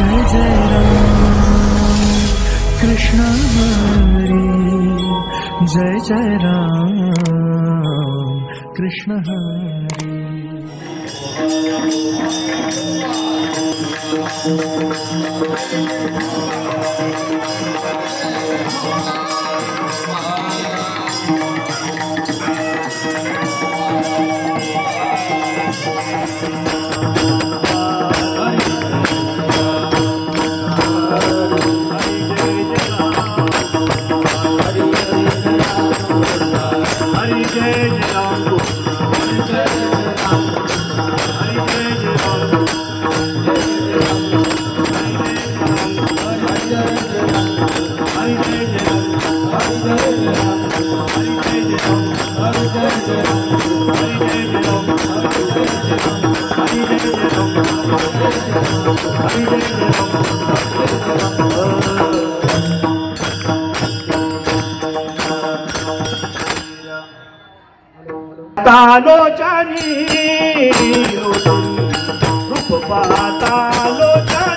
जय जय राम कृष्ण हरि जय जय राम कृष्ण हरि तालोचनी रूप पातालोचनी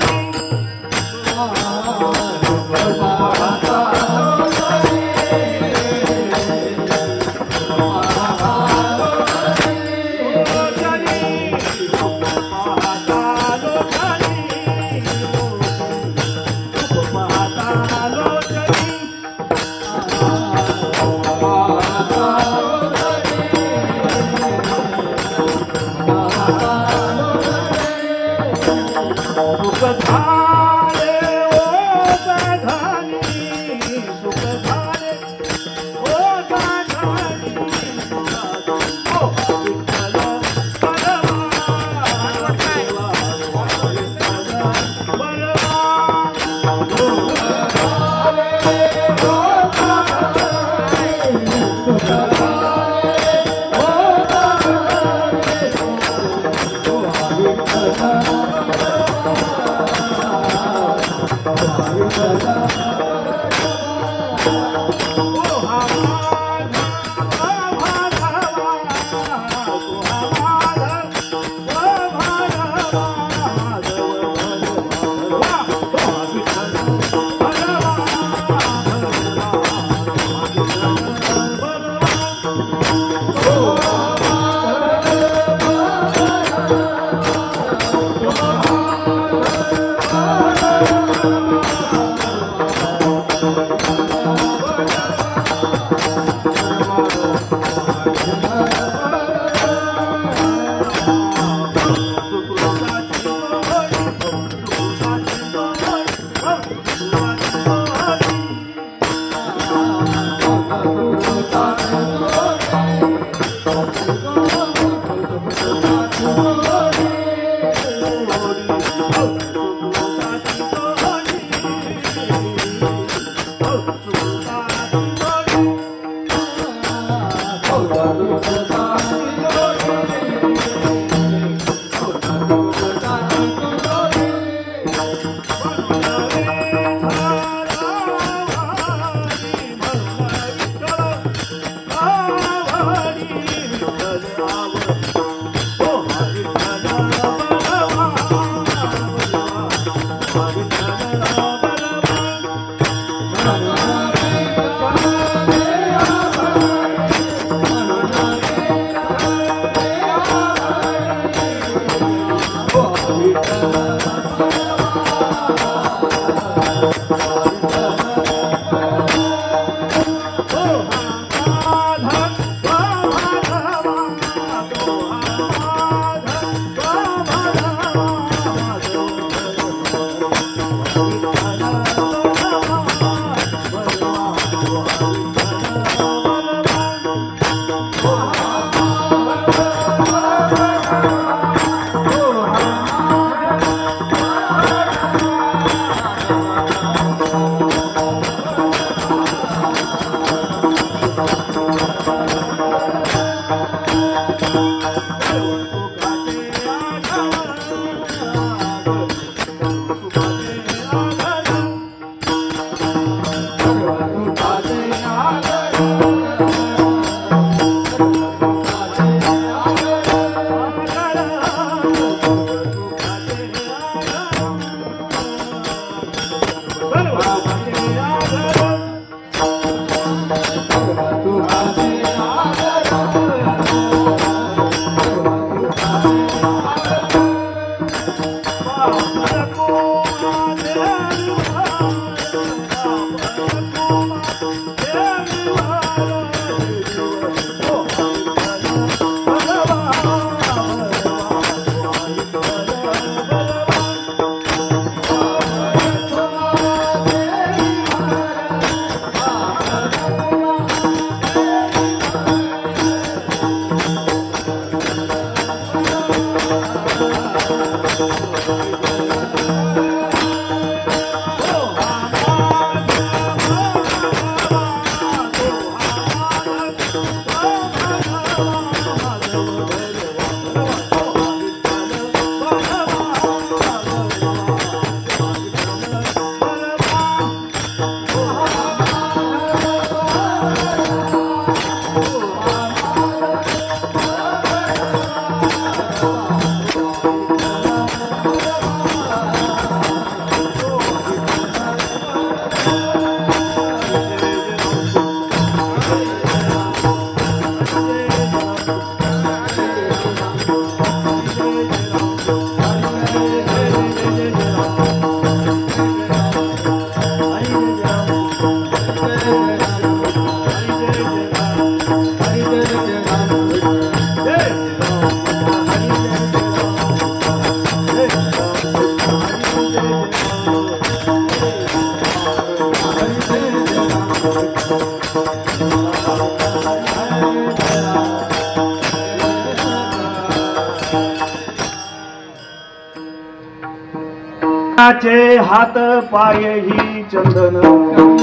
चे हात पाय ही चंदन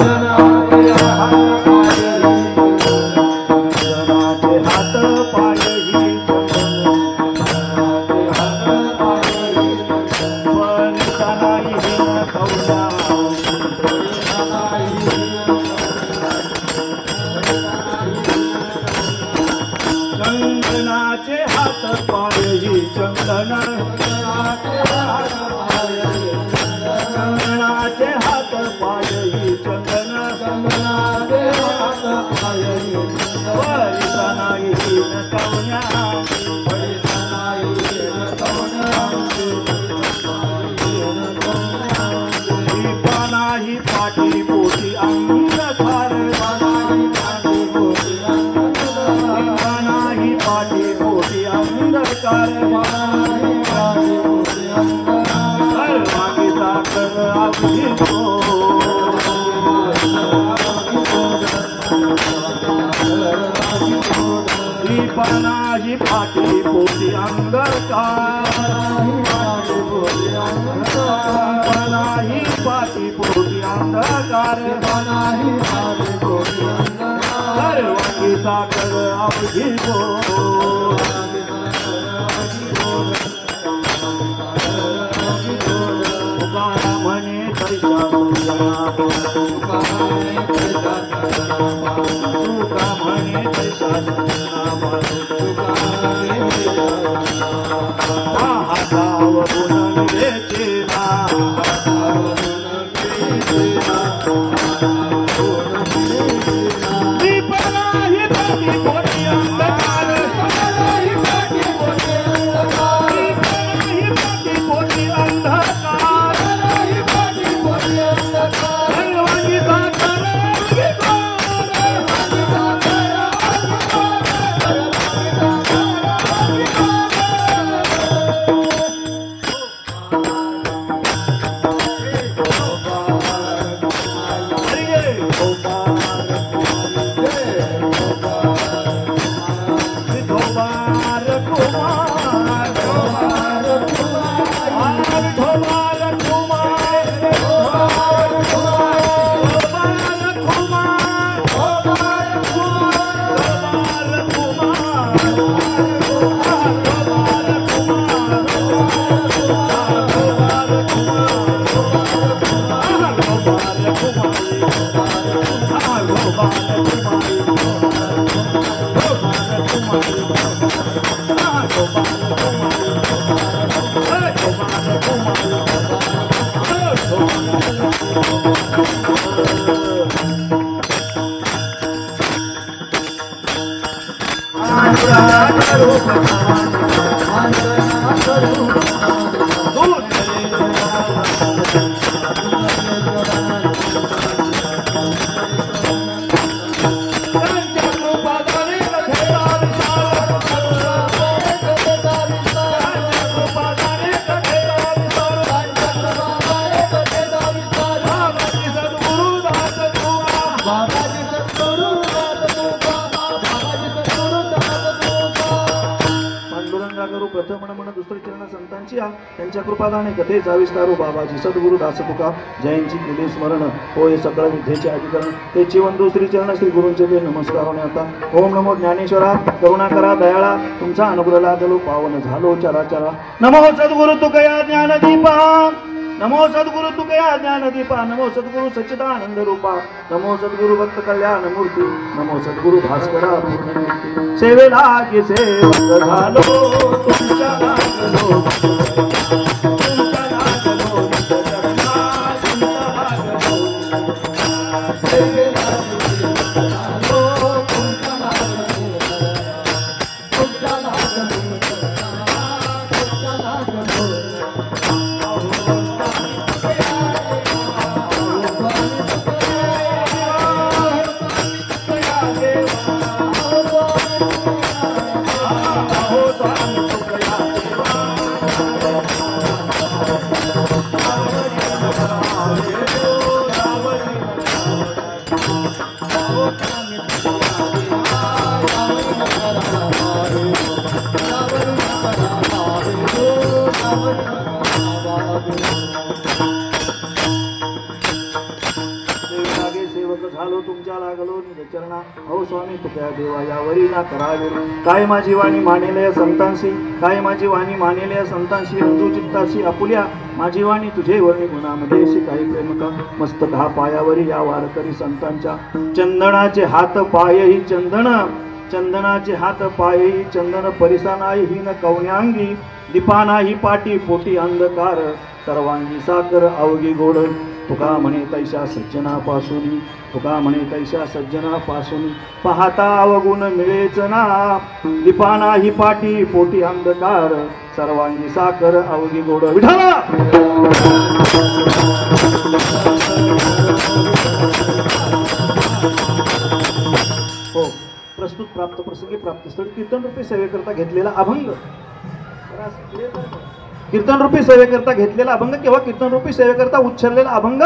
चंदनाचे हात पाय ही चंदनाचे हात पाय ही चंदन चंदनाचे हात पाय ही चंदन चंदनाचे हात पाय ही वरिता नाही नटवण्या वरिता नाही नटवण्या नाही पाठी पोटी अंधकार नाही पाठी पोटी अंधकार नाही पाठी पोटी अंधकार नाही पाठी पोटी अंधकार वाकी साखर अवघी म्हणे पैसा म्हणे पैसा हाताव गुण घ्यायचे त्यांच्या कृपादाने कथेचा विस्तारू बाबाजी सद्गुरु दासतुका जयंची केले स्मरण होय सकळ विद्येचे अधिकरण ते चिवंतू श्री चरण श्री गुरूंचे ते नमस्कार होणे आता ओम नमो ज्ञानेश्वरा करुणा करा दयाळा तुमचा अनुग्रह लागलो पावन झालो चराचरा नमो सद्गुरु तुकया ज्ञानदीपा नमो सद्गुरु तुकया ज्ञानदीपा नमो सद्गुरु सच्चिदानंद रूपा नमो सद्गुरु भक्त कल्याण मूर्ती नमो सद्गुरु भास्करा पूर्णमूर्ती सेवेला की सेवक झालो तुमच्या लागलो तुमच्या लागलो चरणा तुमच्या लागलो सेवेला की सेवक झालो तुमच्या लागलो तुमच्या लागलो तुमच्या लागलो झालो तुमच्या लागलो निजचरणा अहो स्वामी तुझ्या देवा यावरी ना करावे काय माझी वाणी मानेल या संतांशी काय माझी वाणी मानेल या संतांशी रंजू चित्ताशी आपुल्या माझी वाणी तुझे वर्णी गुणामध्ये अशी काही प्रेम का मस्तक हा पायावरी या वारकरी संतांच्या चंदनाचे हात पाय ही चंदनाचे हात पाय ही चंदन परिसानाही ही न कवण्यांगी दीपाना ही पाटी पोटी अंधकार सर्वांगी साकर अवघी गोड तुका म्हणे तैशा सज्जनापासून तुका म्हणे तैशा सज्जनापासून पाहता अवगुण मिळेच ना दीपाना ही पाटी पोटी अंधकार सर्वांगी साकर अवघी गोड विठाला हो प्रस्तुत प्राप्त प्रसंगी प्राप्तस्थळ कीर्तन रूपी सेवेकरता घेतलेला अभंग कीर्तन रूपी सेवेकरता घेतलेला अभंग किंवा कीर्तन रूपी सेवेकरता उच्चारलेला अभंग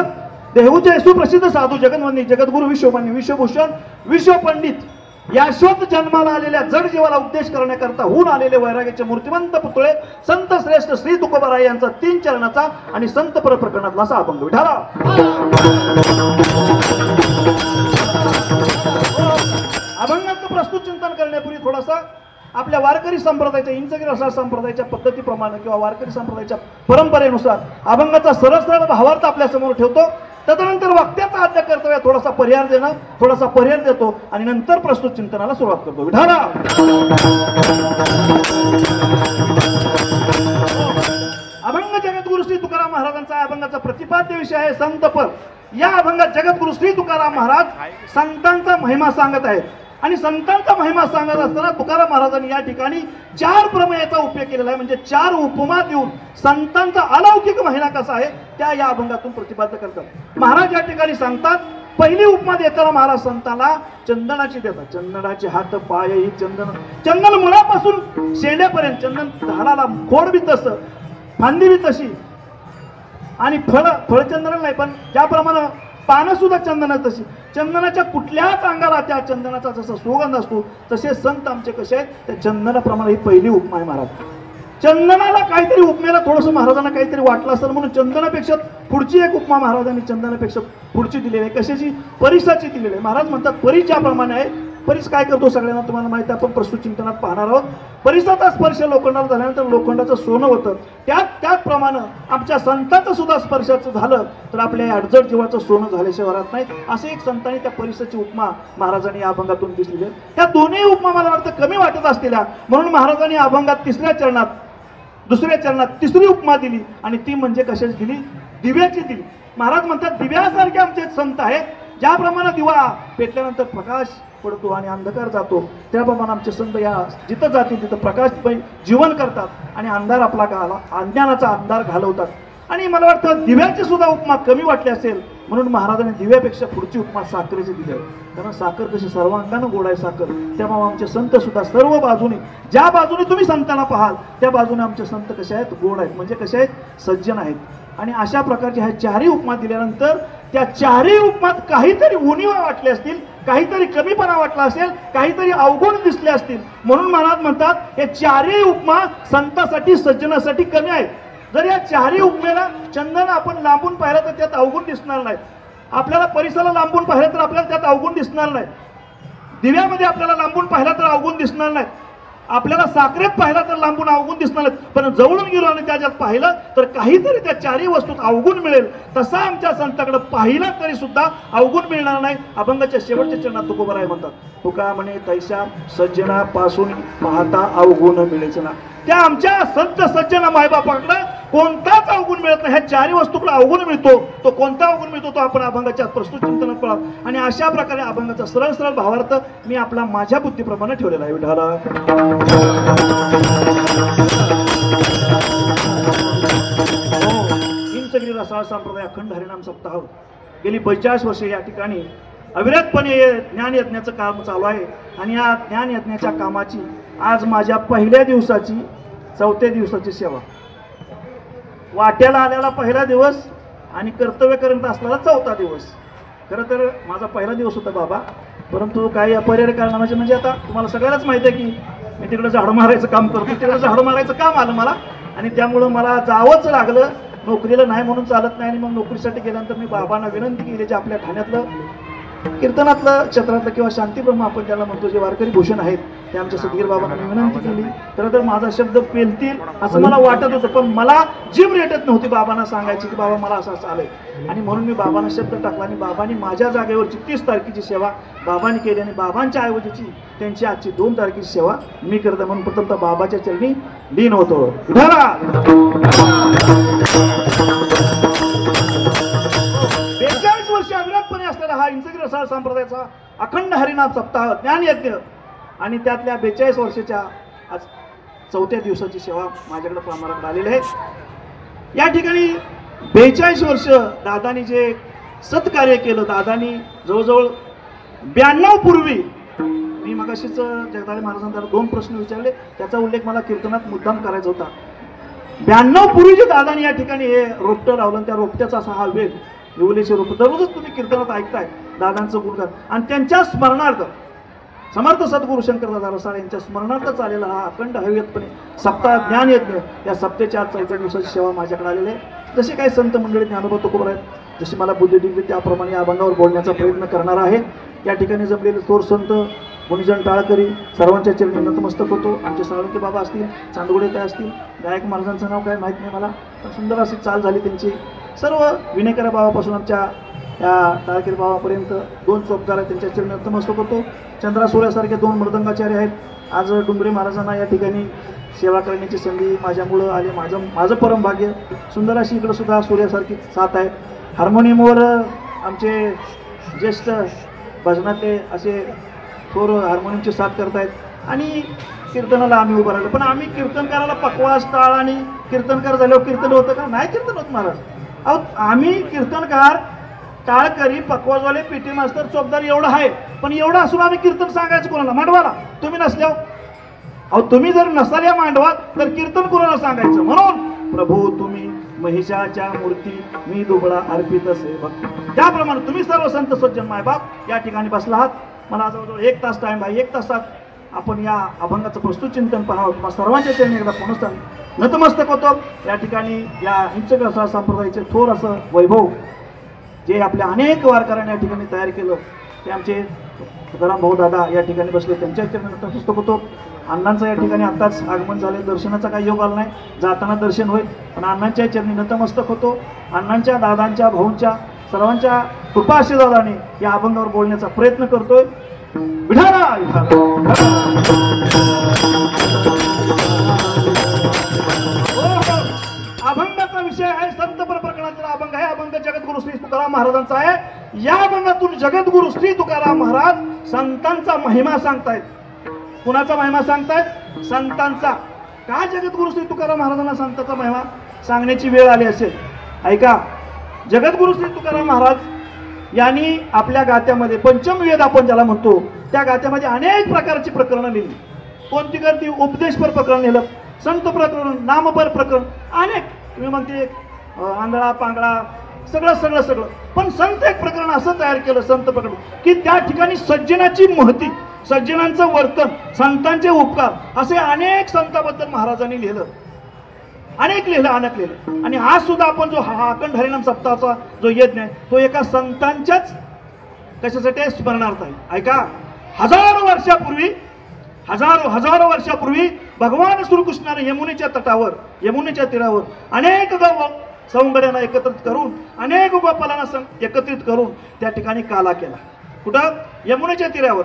देहूचे सुप्रसिद्ध साधू जगन्वंदी जगद्गुरु विश्वमान्य विश्वभूषण विश्वपंडित याश्वत जन्माला आलेल्या जड जीवाला उपदेश करण्याकरता होऊन आलेले वैराग्याचे मूर्तिमंत पुतळे संत श्रेष्ठ श्री तुकोबाराय यांचा 3 चरणाचा आणि संत पर प्रकरणातला असा अभंग विठाला अभंगाचं प्रस्तुत चिंतन करण्यापूर्वी थोडासा आपल्या वारकरी संप्रदायाच्या इंचगिरी रसाळ संप्रदायाच्या पद्धतीप्रमाणे किंवा वारकरी संप्रदायाच्या परंपरेनुसार अभंगाचा सरळ सरळ भावार्थ आपल्या समोर ठेवतो तदनंतर वाक्याचा अध्यय कर्तव्य थोडासा पर्याय देतो आणि नंतर प्रस्तुत चिंतनाला सुरुवात करतो विठाला अभंग जगद्गुरु श्री तुकाराम महाराजांचा अभंगाचा प्रतिपाद्य विषय आहे संतपर या अभंगात जगद्गुरु श्री तुकाराम महाराज संतांचा महिमा सांगत आहेत आणि संतांचा महिमा सांगत असताना तुकाराम महाराजांनी या ठिकाणी 4 प्रमेयाचा उपयोग केलेला आहे म्हणजे 4 उपमा देऊन संतांचा अलौकिक महिमा कसा आहे त्या या अभंगातून प्रतिपाद्य करतात महाराज या ठिकाणी सांगतात पहिली उपमा देताना महाराज संतांना चंदनाची देतात चंदनाचे हात पाय ही चंदन मुळापासून शेंड्यापर्यंत चंदन झाडाला खोड बी तसं फांदी बी तशी आणि फळचंदन नाही पण ज्याप्रमाणे पानं सुद्धा चंदनात तशी चंदनाच्या कुठल्याच अंगाला त्या चंदनाचा जसा सुगंध असतो तसे संत आमचे कसे आहेत त्या चंदनाप्रमाणे ही पहिली उपमा आहे महाराज चंदनाला काहीतरी उपमेला थोडंसं महाराजांना काहीतरी वाटलं असेल म्हणून चंदनापेक्षा पुढची एक उपमा महाराजांनी चंदनापेक्षा पुढची दिलेली आहे कशाची परिसाची दिलेली आहे महाराज म्हणतात परी ज्याप्रमाणे आहे परीस काय करतो सगळ्यांना तुम्हाला माहिती आहे आपण प्रस्तुत चिंतनात पाहणार आहोत परिसाचा स्पर्श लोखंडाला झाल्यानंतर लोखंडाचं सोनं होतं त्याचप्रमाणे आमच्या संतांचं सुद्धा स्पर्शाचं झालं तर आपल्या अडजड जीवाचं सोनं झाल्याशिवाय राहत नाही असे एक संतांनी त्या परिसाची उपमा महाराजांनी या अभंगातून दिसलेली आहे त्या दोन्ही उपमा मला वाटतं कमी वाटत असलेल्या म्हणून महाराजांनी अभंगात 3ऱ्या चरणात 2ऱ्या चरणात 3री उपमा दिली आणि ती म्हणजे कशाची दिली दिव्याची दिली महाराज म्हणतात दिव्यासारखे आमचे संत आहेत ज्याप्रमाणे दिवा पेटल्यानंतर प्रकाश पडतो आणि अंधकार जातो त्याप्रमाणे आमचे संत या जिथं जातील तिथं प्रकाश जीवन करतात आणि अंधार आपला अज्ञानाचा अंधार घालवतात आणि मला वाटतं दिव्याची सुद्धा उपमा कमी वाटली असेल म्हणून महाराजांनी दिव्यापेक्षा पुढची उपमा साखरेची दिली आहे कारण साखर कशी सर्वांगानं गोड आहे साखर त्यामुळे आमचे संत सुद्धा सर्व बाजूने ज्या बाजूने तुम्ही संतांना पाहाल त्या बाजूने आमचे संत कसे आहेत गोड आहेत म्हणजे कसे आहेत सज्जन आहेत आणि अशा प्रकारच्या ह्या 4ही उपमा दिल्यानंतर त्या 4ही उपमात काहीतरी उणीवा वाटले असतील काहीतरी कमीपणा वाटला असेल काहीतरी अवगुण दिसले असतील म्हणून महाराज म्हणतात हे 4ही उपमा संतासाठी सज्जनासाठी कमी आहेत जर या 4ही उपमेला चंदन आपण लांबून पाहिलं तर त्यात अवगुण दिसणार नाही आपल्याला परिसराला लांबून पाहिलं तर आपल्याला त्यात अवगुण दिसणार नाही दिव्यामध्ये आपल्याला लांबून पाहिलं तर अवगुण दिसणार नाही आपल्याला साखरेत पाहिलं तर लांबून अवगुण दिसणार नाही पण जवळून गेलो आणि त्याच्यात पाहिलं तर काहीतरी त्या 4ही वस्तूत अवगुण मिळेल तसा आमच्या संताकडे पाहिलं तरी सुद्धा अवगुण मिळणार नाही अभंगाच्या शेवटच्या चरणात तुकोबाराय म्हणतात तुका म्हणे तैशा सज्जनापासून पाहता अवगुण मिळेच ना त्या आमच्या संत सज्जना मायबापाकडे कोणताच अवगुण मिळत नाही ह्या 4ही वस्तूकडे अवगुण मिळतो तो कोणता अवगुण मिळतो तो आपण अभंगाच्या प्रस्तुत चिंतनात पळा आणि अशा प्रकारे अभंगाचा सरळ सरळ भावार्थ मी आपला माझ्या बुद्धीप्रमाणे ठेवलेला आहे विठाला इंचगिरी रसाळ संप्रदाय अखंड हरिनाम सप्ताह गेली 45 वर्षे या ठिकाणी अविरतपणे ज्ञान यज्ञाचं काम चालू आहे आणि या ज्ञान यज्ञाच्या कामाची आज माझ्या पहिल्या दिवसाची 4थ्या दिवसाची सेवा वाट्याला आलेला पहिला दिवस आणि कर्तव्य करत असलेला 4था दिवस खरं तर माझा पहिला दिवस होता बाबा परंतु काही अपरिहार्य कारणाचे म्हणजे आता तुम्हाला सगळ्यांनाच माहिती आहे की मी तिकडे झाडू मारायचं काम करतो तिकडे झाडू मारायचं काम आलं मला आणि त्यामुळं मला जावंच लागलं नोकरीला नाही म्हणून चालत नाही आणि मग नोकरीसाठी गेल्यानंतर मी बाबांना विनंती केली जे आपल्या ठाण्यातलं कीर्तनातलं क्षेत्रातलं किंवा शांतीब्रह्म आपण ज्याला म्हणतो, जे वारकरी भूषण आहेत, ते आमच्या सदगीर बाबांना मी विनंती केली. खरं तर माझा शब्द पेलतील असं मला वाटत होतं, पण मला जीभ रेटत नव्हती बाबांना सांगायची की बाबा मला असं असं आलंय. आणि म्हणून मी बाबांना शब्द टाकला आणि बाबांनी माझ्या जागेवरची 30 तारखेची सेवा बाबांनी केली आणि बाबांच्या ऐवजीची त्यांची आजची 2 तारखेची सेवा मी करत. म्हणून प्रथमतः बाबाच्या चरणी लीन होतो. विठाला 42 वर्ष अविरतपणे असलेला हा इंचगिरी रसाळ संप्रदायाचा अखंड हरिनाम सप्ताह ज्ञानयज्ञ आणि त्यातल्या 42 वर्षाच्या आज 4थ्या दिवसाची सेवा माझ्याकडे प्रामाणिक आलेली आहे. या ठिकाणी 42 वर्ष दादानी जे सत्कार्य केलं, दादानी जवळजवळ 92 पूर्वी, मी मगाशीच जगदाळे महाराजांना 2 प्रश्न विचारले, त्याचा उल्लेख मला कीर्तनात मुद्दाम करायचा होता. 92 पूर्वी जे दादानी या ठिकाणी हे रोपटं लावलं, त्या रोपट्याचा असा हा वेग येवलेचे रोप दररोजच तुम्ही कीर्तनात ऐकताय दादांचं गुणगान. आणि त्यांच्या स्मरणार्थ समर्थ सद्गुरू शंकरदादा रसाळ यांच्या स्मरणार्थ चाललेला हा अखंड हरियतपणे सप्ताह ज्ञानयज्ञ, या सप्त्याच्या आज 4थ्या दिवसाची सेवा माझ्याकडे आलेली आहे. जसे काही संत मंडळी ज्ञानोबा तुकोबर आहेत, जशी मला बुद्धी दिली त्याप्रमाणे या अभंगावर बोलण्याचा प्रयत्न करणार आहे. या ठिकाणी जमलेले थोर संत मुनिजन टाळकरी सर्वांच्या चरणी नतमस्तक होतो. आमचे साळुंके बाबा असतील, चांदगुडे काय असतील, गायक महाराजांचं नाव काय माहीत नाही मला, पण सुंदर अशी चाल झाली त्यांची. सर्व विनेकरा बाबापासून आमच्या या टाळकरी बाबापर्यंत 2 चोपदार आहेत, त्यांच्या चरणी नतमस्तक होतो. चंद्रा सूर्यासारखे 2 मृदंगाचार्य आहेत. आज डुंगरे महाराजांना या ठिकाणी सेवा करण्याची संधी माझ्यामुळं आली. माझं परम भाग्य. सुंदर अशी इकडं सुद्धा सूर्यासारखी साथ आहे. हार्मोनियमवर आमचे ज्येष्ठ भजनातले असे थोर हार्मोनियमची साथ करतायत आणि कीर्तनाला आम्ही उभं राहिलो. पण आम्ही कीर्तनकाराला पकवास टाळ आणि कीर्तनकार झाल्यावर कीर्तन होतं का? नाही कीर्तन होत महाराज. अहो आम्ही कीर्तनकार, टाळकरी, पकवाजवाले, पीटी मास्तर, चोपदार एवढं आहे, पण एवढं असून आम्ही कीर्तन सांगायचं कोणाला? मांडवाला. तुम्ही नसल्यावर, अहो तुम्ही जर नसाल या मांडवात तर कीर्तन कोणाला सांगायचं? म्हणून प्रभू तुम्ही महिषाच्या मूर्ती, मी दुबळा अर्पित सेवक, त्याप्रमाणे तुम्ही सर्व संत सज्जन मायबाप या ठिकाणी बसला आहात. मला जवळजवळ 1 तास टाइम आहे. 1 तासात आपण या अभंगाचं प्रस्तुत चिंतन पाहावं. सर्वांच्या चरणी एकदा पुनस्तान नतमस्तक होतो. या ठिकाणी या इंचगिरी रसाळ संप्रदायाचे थोर असं वैभव जे आपल्या अनेक वारकऱ्यांनी या ठिकाणी तयार केलं, ते आमचे तुकाराम भाऊ दादा या ठिकाणी बसले, त्यांच्या चरणी नतमस्तक होतो. अण्णांचं या ठिकाणी आत्ताच आगमन झाले, दर्शनाचा काही योग आला नाही, जाताना दर्शन होईल, पण अण्णांच्या चरणी नतमस्तक होतो. अण्णांच्या, दादांच्या, भाऊंच्या सर्वांच्या कृपा आशीर्वादाने या अभंगावर बोलण्याचा प्रयत्न करतोय. विठाला अभंगाचा विषय आहे संतपर प्रकरणाचा अभंग आहे. अभंग जगद्गुरु श्री तुकाराम महाराजांचा आहे. या अभंगातून जगद्गुरु श्री तुकाराम महाराज संतांचा महिमा सांगतायत. कुणाचा महिमा सांगतायत? संतांचा. का जगद्गुरु श्री तुकाराम महाराजांना संतांचा महिमा सांगण्याची वेळ आली असेल? ऐका, जगद्गुरु श्री तुकाराम महाराज यांनी आपल्या गात्यामध्ये पंचम वेद आपण ज्याला म्हणतो, त्या गात्यामध्ये अनेक प्रकारची प्रकरणं लिहिली. कोणती करती? उपदेशपर प्रकरण लिहिलं, संत प्रकरण, नामपर प्रकरण, अनेक. तुम्ही म्हणते आंधळा पांगळा सगळं सगळं सगळं. पण संत एक प्रकरण असं तयार केलं, संत प्रकरण, की त्या ठिकाणी सज्जनाची महती, सज्जनांचं वर्तन, संतांचे उपकार, असे अनेक संतांबद्दल महाराजांनी लिहिलं. अनेक लिहिलं. आणि आज सुद्धा आपण जो हा अखंड हरिनाम सप्ताहाचा जो यज्ञ आहे, तो एका संतांच्याच कशासाठी स्मरणार्थ आहे. ऐका, हजारो वर्षापूर्वी भगवान श्रीकृष्णाने यमुनेच्या तटावर, यमुनेच्या तीरावर अनेक सौंदर्यांना एकत्रित करून, अनेक गोपालांना एकत्रित करून त्या ठिकाणी काला केला. कुठं? यमुनेच्या तीरावर.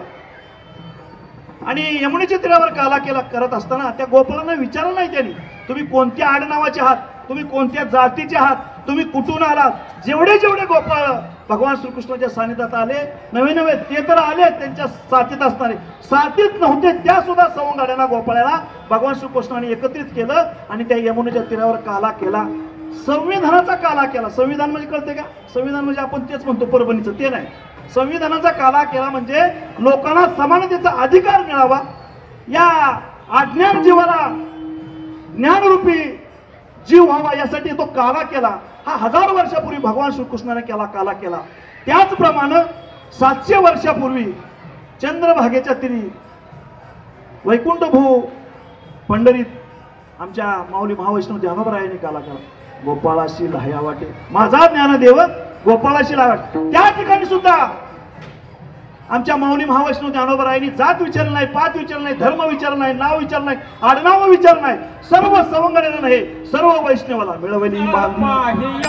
आणि यमुनेच्या तीरावर काला केला करत असताना त्या गोपालांना विचारलं नाही त्यांनी, तुम्ही कोणत्या आडनावाचे आहात, तुम्ही कोणत्या जातीचे आहात, तुम्ही कुठून आलात. जेवढे गोपाळ भगवान श्रीकृष्णाच्या सानिध्यात आले, नवे ते तर आले त्यांच्या साथीत असणारे, साथीत नव्हते त्या सुद्धा सवंगाड्यांना, गोपाळ्याला भगवान श्रीकृष्णाने एकत्रित केलं आणि त्या यमुनेच्या तीरावर काला केला. संविधानाचा काला केला. संविधान म्हणजे कळते का? संविधान म्हणजे आपण तेच म्हणतो परभणीचं, ते नाही. संविधानाचा काला केला म्हणजे लोकांना समानतेचा अधिकार मिळावा, या अज्ञान जीवाला ज्ञानरूपी जीव व्हावा, यासाठी तो काला केला. हा 1000 वर्षापूर्वी भगवान श्रीकृष्णाने काला केला. त्याचप्रमाणे 700 वर्षापूर्वी चंद्रभागेच्या तीरी वैकुंठ भू पंढरीत आमच्या माऊली महावैष्णव ज्ञानोबरायांनी काला केला. गोपाळाशी लहाया वाटे माझा ज्ञानदेव, गोपाळाशी लहाया वाटे. त्या ठिकाणी सुद्धा आमच्या माऊली महावैष्णव ज्ञानोबरायांनी जात विचारलं नाही, पात विचारलं नाही, धर्म विचारलं नाही, नाव विचारलं नाही, आडनाव विचारलं नाही, सर्व सवंगड्यानं हे सर्व वैष्णवाला मिळवली ही बांधणी.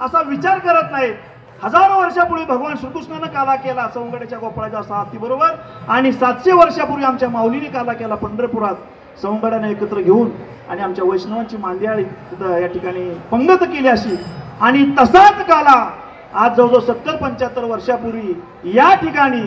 असा विचार करत नाहीत. हजारो वर्षापूर्वी भगवान श्रीकृष्णानं काला केला सवंगड्याच्या गोपाळाच्या साथी बरोबर, आणि 700 वर्षापूर्वी आमच्या माऊलीने काला केला पंढरपुरात सवंगड्याने एकत्र घेऊन, आणि आमच्या वैष्णवांची मांदियाळी या ठिकाणी पंगत केली अशी. आणि तसाच काला आज जवळजवळ 70-75 वर्षापूर्वी या ठिकाणी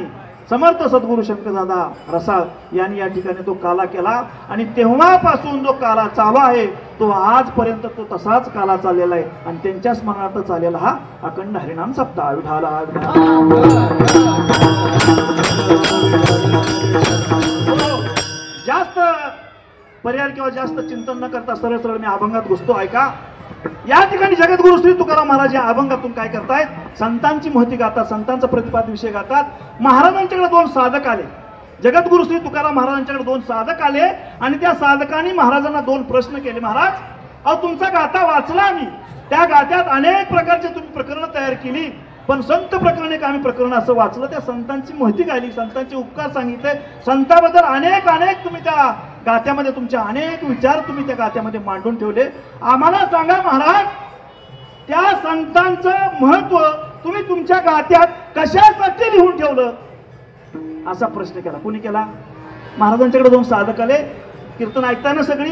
समर्थ सद्गुरू शंकरदादा रसाळ यांनी या ठिकाणी तो काला केला, आणि तेव्हापासून जो काला चालू आहे तो आजपर्यंत तो तसाच काला चाललेला आहे. आणि त्यांच्या स्मरणार्थ चाललेला हा अखंड हरिनाम सप्ताह. विठाला जास्त पर्याय किंवा जास्त चिंतन न करता सरळ सरळ मी अभंगात घुसतो. ऐका, या ठिकाणी जगद्गुरु श्री तुकाराम महाराज या अभंगातून काय करतायत, संतांची महती गातात, संतांचा प्रतिपाद विषय गातात. महाराजांच्याकडे 2 साधक आले, जगद्गुरु श्री तुकाराम महाराजांच्याकडे 2 साधक आले, आणि त्या साधकांनी महाराजांना 2 प्रश्न केले. महाराज, अहो तुमचा गाथा वाचला आम्ही, त्या गाथ्यात अनेक प्रकारचे तुम्ही प्रकरणं तयार केली, पण संत प्रकरण एक आम्ही प्रकरण असं वाचलं, त्या संतांची महती गायली, संतांचे उपकार सांगितले, संतांबद्दल अनेक अनेक तुम्ही त्या गाथ्यामध्ये तुमचे अनेक विचार तुम्ही त्या गाथ्यामध्ये मांडून ठेवले. आम्हाला सांगा महाराज, त्या संतांचं महत्व तुम्ही तुमच्या गाथ्यात कशासाठी लिहून ठेवलं, असा प्रश्न केला. कोणी केला? महाराजांच्याकडे 2 साधक आले. कीर्तन ऐकताना सगळी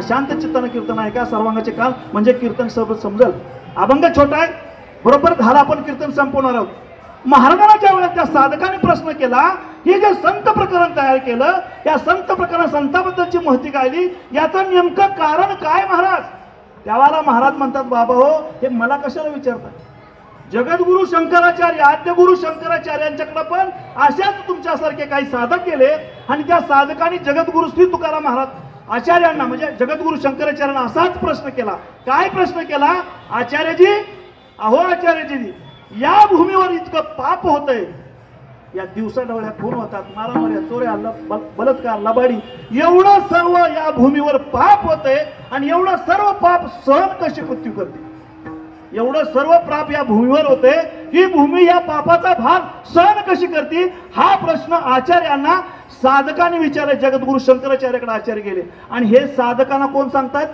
शांत चित्तानं कीर्तन ऐका, सर्वांगाचे काल म्हणजे कीर्तन सर्व समजल. अभंग छोटा आहे, बरोबर झाला, आपण कीर्तन संपवणार आहोत. महाराजांना ज्या वेळेला त्या साधकाने प्रश्न केला, हे जे संत प्रकरण तयार केलं, या संत प्रकरण संताबद्दलची महती गायली, याचं नेमकं कारण काय महाराज? त्यावेळेला महाराज म्हणतात, बाबा हो, हे मला कशाला विचारतात? जगद्गुरु शंकराचार्य, आद्यगुरु शंकराचार्यांच्याकडे पण अशाच तुमच्यासारखे काही साधक केले, आणि त्या साधकांनी जगद्गुरु श्री तुकाराम महाराज आचार्यांना म्हणजे जगद्गुरु शंकराचार्यांना असाच प्रश्न केला. काय प्रश्न केला? आचार्यजी, अहो आचार्यजी, या भूमीवर इतकं पाप होतंय, या दिवसा डोळ्या खून होतात, मारामाऱ्या, चोऱ्या, बलात्कार, लबाडी, एवढं सर्व या भूमीवर पाप होतंय, आणि एवढं सर्व पाप सहन कशी मृत्यू करते? एवढं सर्व पाप या भूमीवर होते, ही भूमी या पापाचा भार सहन कशी करते? हा प्रश्न आचार्यांना साधकाने विचारले. जगद्गुरु शंकराचार्याकडे आचार्य गेले, आणि हे साधकांना कोण सांगतायत?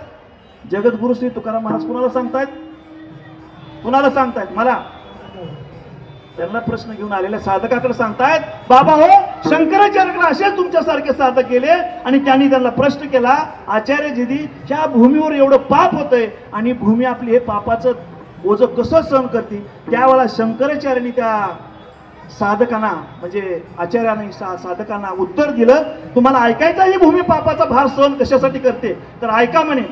जगद्गुरु श्री तुकाराम महाराज. कुणाला सांगतायत? कुणाला सांगतायत? मला. त्यांना प्रश्न घेऊन आलेल्या साधकाकडे सांगतायत, बाबा हो, शंकराचार्याकडे असेच तुमच्यासारखे साधक गेले, आणि त्यांनी त्यांना प्रश्न केला, आचार्यजी, ह्या भूमीवर एवढं पाप होतंय, आणि भूमी आपली हे पापाचं ओझं कसं सहन करते? त्यावेळेला शंकराचार्यांनी त्या साधकांना म्हणजे आचार्यांनी साधकांना उत्तर दिलं, तुम्हाला ऐकायचं, ही भूमी पापाचा भार सहन कशासाठी करते? तर ऐका म्हणे,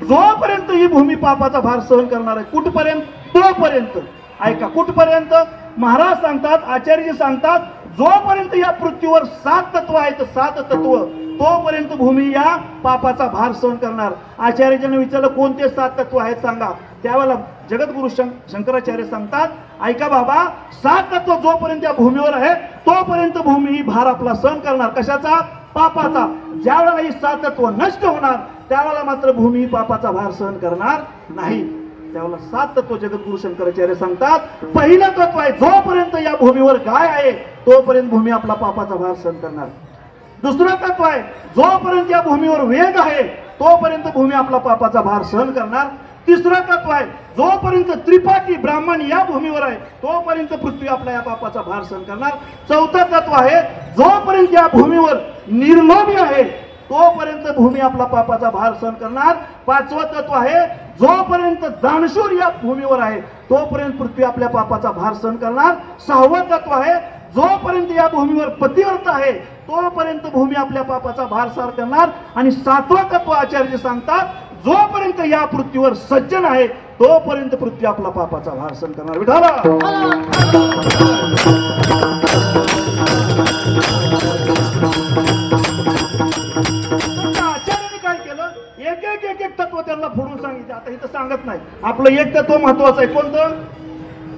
जोपर्यंत ही भूमी पापाचा भार सहन करणार आहे, कुठपर्यंत? तोपर्यंत. ऐका, कुठपर्यंत? महाराज सांगतात, आचार्यजी सांगतात, जोपर्यंत या पृथ्वीवर 7 तत्व आहेत, 7 तत्व, तोपर्यंत भूमी या पापाचा भार सहन करणार. आचार्यजीने विचारलं, कोणते 7 तत्व आहेत सांगा. त्यावेळेला जगद्गुरु शंकराचार्य सांगतात, ऐका बाबा, 7 तत्व जोपर्यंत या भूमीवर आहे, तोपर्यंत भूमी ही भार आपला सहन करणार. कशाचा? पापाचा. ज्या वेळेला ही 7 तत्व नष्ट होणार, त्यावेळेला मात्र भूमी पापाचा भार सहन करणार नाही. त्यावेळेला 7 तत्व जगद्गुरु शंकराचार्य सांगतात. पहिलं तत्व आहे, जोपर्यंत या भूमीवर गाय आहे, तोपर्यंत भूमी आपला पापाचा भार सहन करणार. दुसरं तत्व आहे, जोपर्यंत या भूमीवर वेद आहे तोपर्यंत भूमी आपला पापाचा भार सहन करणार. तिसरं तत्व आहे, जोपर्यंत त्रिपाठी ब्राह्मण या भूमीवर आहे तोपर्यंत पृथ्वी आपला या पापाचा भार सहन करणार. चौथं तत्व आहे, जोपर्यंत या भूमीवर निर्लोभी आहे तोपर्यंत भूमी आपला पापाचा भार सहन करणार. पाचवं तत्व आहे, जोपर्यंत दानशूर या भूमीवर आहे तोपर्यंत पृथ्वी आपल्या पापाचा भार सहन करणार. सहावं तत्व आहे, जोपर्यंत या भूमीवर पतिव्रत आहे तोपर्यंत भूमी आपल्या पापाचा भार सहन करणार. आणि सातवं तत्व आचार्य सांगतात, जोपर्यंत या पृथ्वीवर सज्जन आहे तोपर्यंत पृथ्वी आपला पापाचा भार सहन करणार. विठाला आचार्याने काय केलं, एक एक एक एक तत्व त्यांना फोडून सांगितलं. आता इथं सांगत नाही, आपलं एक तत्व महत्वाचं आहे. कोणतं?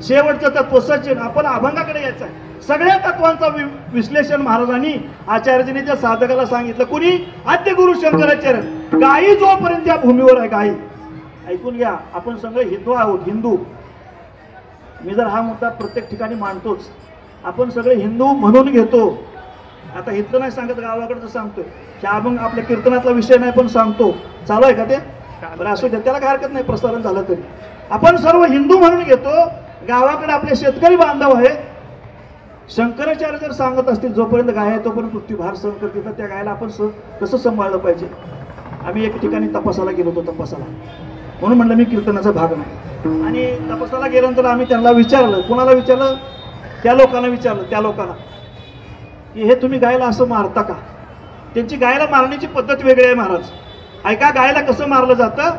शेवटचं तत्व सज्जन. आपण अभंगाकडे यायचं आहे. सगळ्या तत्वांचा विश्लेषण महाराजांनी आचार्याने त्या साधकाला सांगितलं. कुणी? आद्य गुरु शंकराचार्य. गायी जोपर्यंत या भूमीवर आहे, गायी ऐकून घ्या, आपण सगळे हिंदू आहोत. हिंदू, मी जर हा मुद्दा प्रत्येक ठिकाणी मांडतोच, आपण सगळे हिंदू म्हणून घेतो. आता इथलं नाही सांगत, गावाकडचं सांगतोय. की अभंग आपल्या कीर्तनातला विषय नाही पण सांगतो. चालू आहे का ते? बरं असू द्या, त्याला काय हरकत नाही, प्रसारण झालं तरी. आपण सर्व हिंदू म्हणून घेतो. गावाकडे आपले शेतकरी बांधव आहे. शंकराचार्य जर सांगत असतील जोपर्यंत गाय आहे तोपर्यंत पृथ्वी भार सहन करते, तर त्या गायला आपण कसं सांभाळलं पाहिजे? आम्ही एक ठिकाणी तपासाला गेलो होतो. तपासाला म्हणून म्हणलं मी कीर्तनाचा भाग नाही. आणि तपासाला गेल्यानंतर आम्ही त्यांना विचारलं. कोणाला विचारलं? त्या लोकांना विचारलं. त्या लोकांना की हे तुम्ही गायला असं मारता का? त्यांची गायला मारण्याची पद्धत वेगळी आहे महाराज. ऐका, गायला कसं मारलं जातं.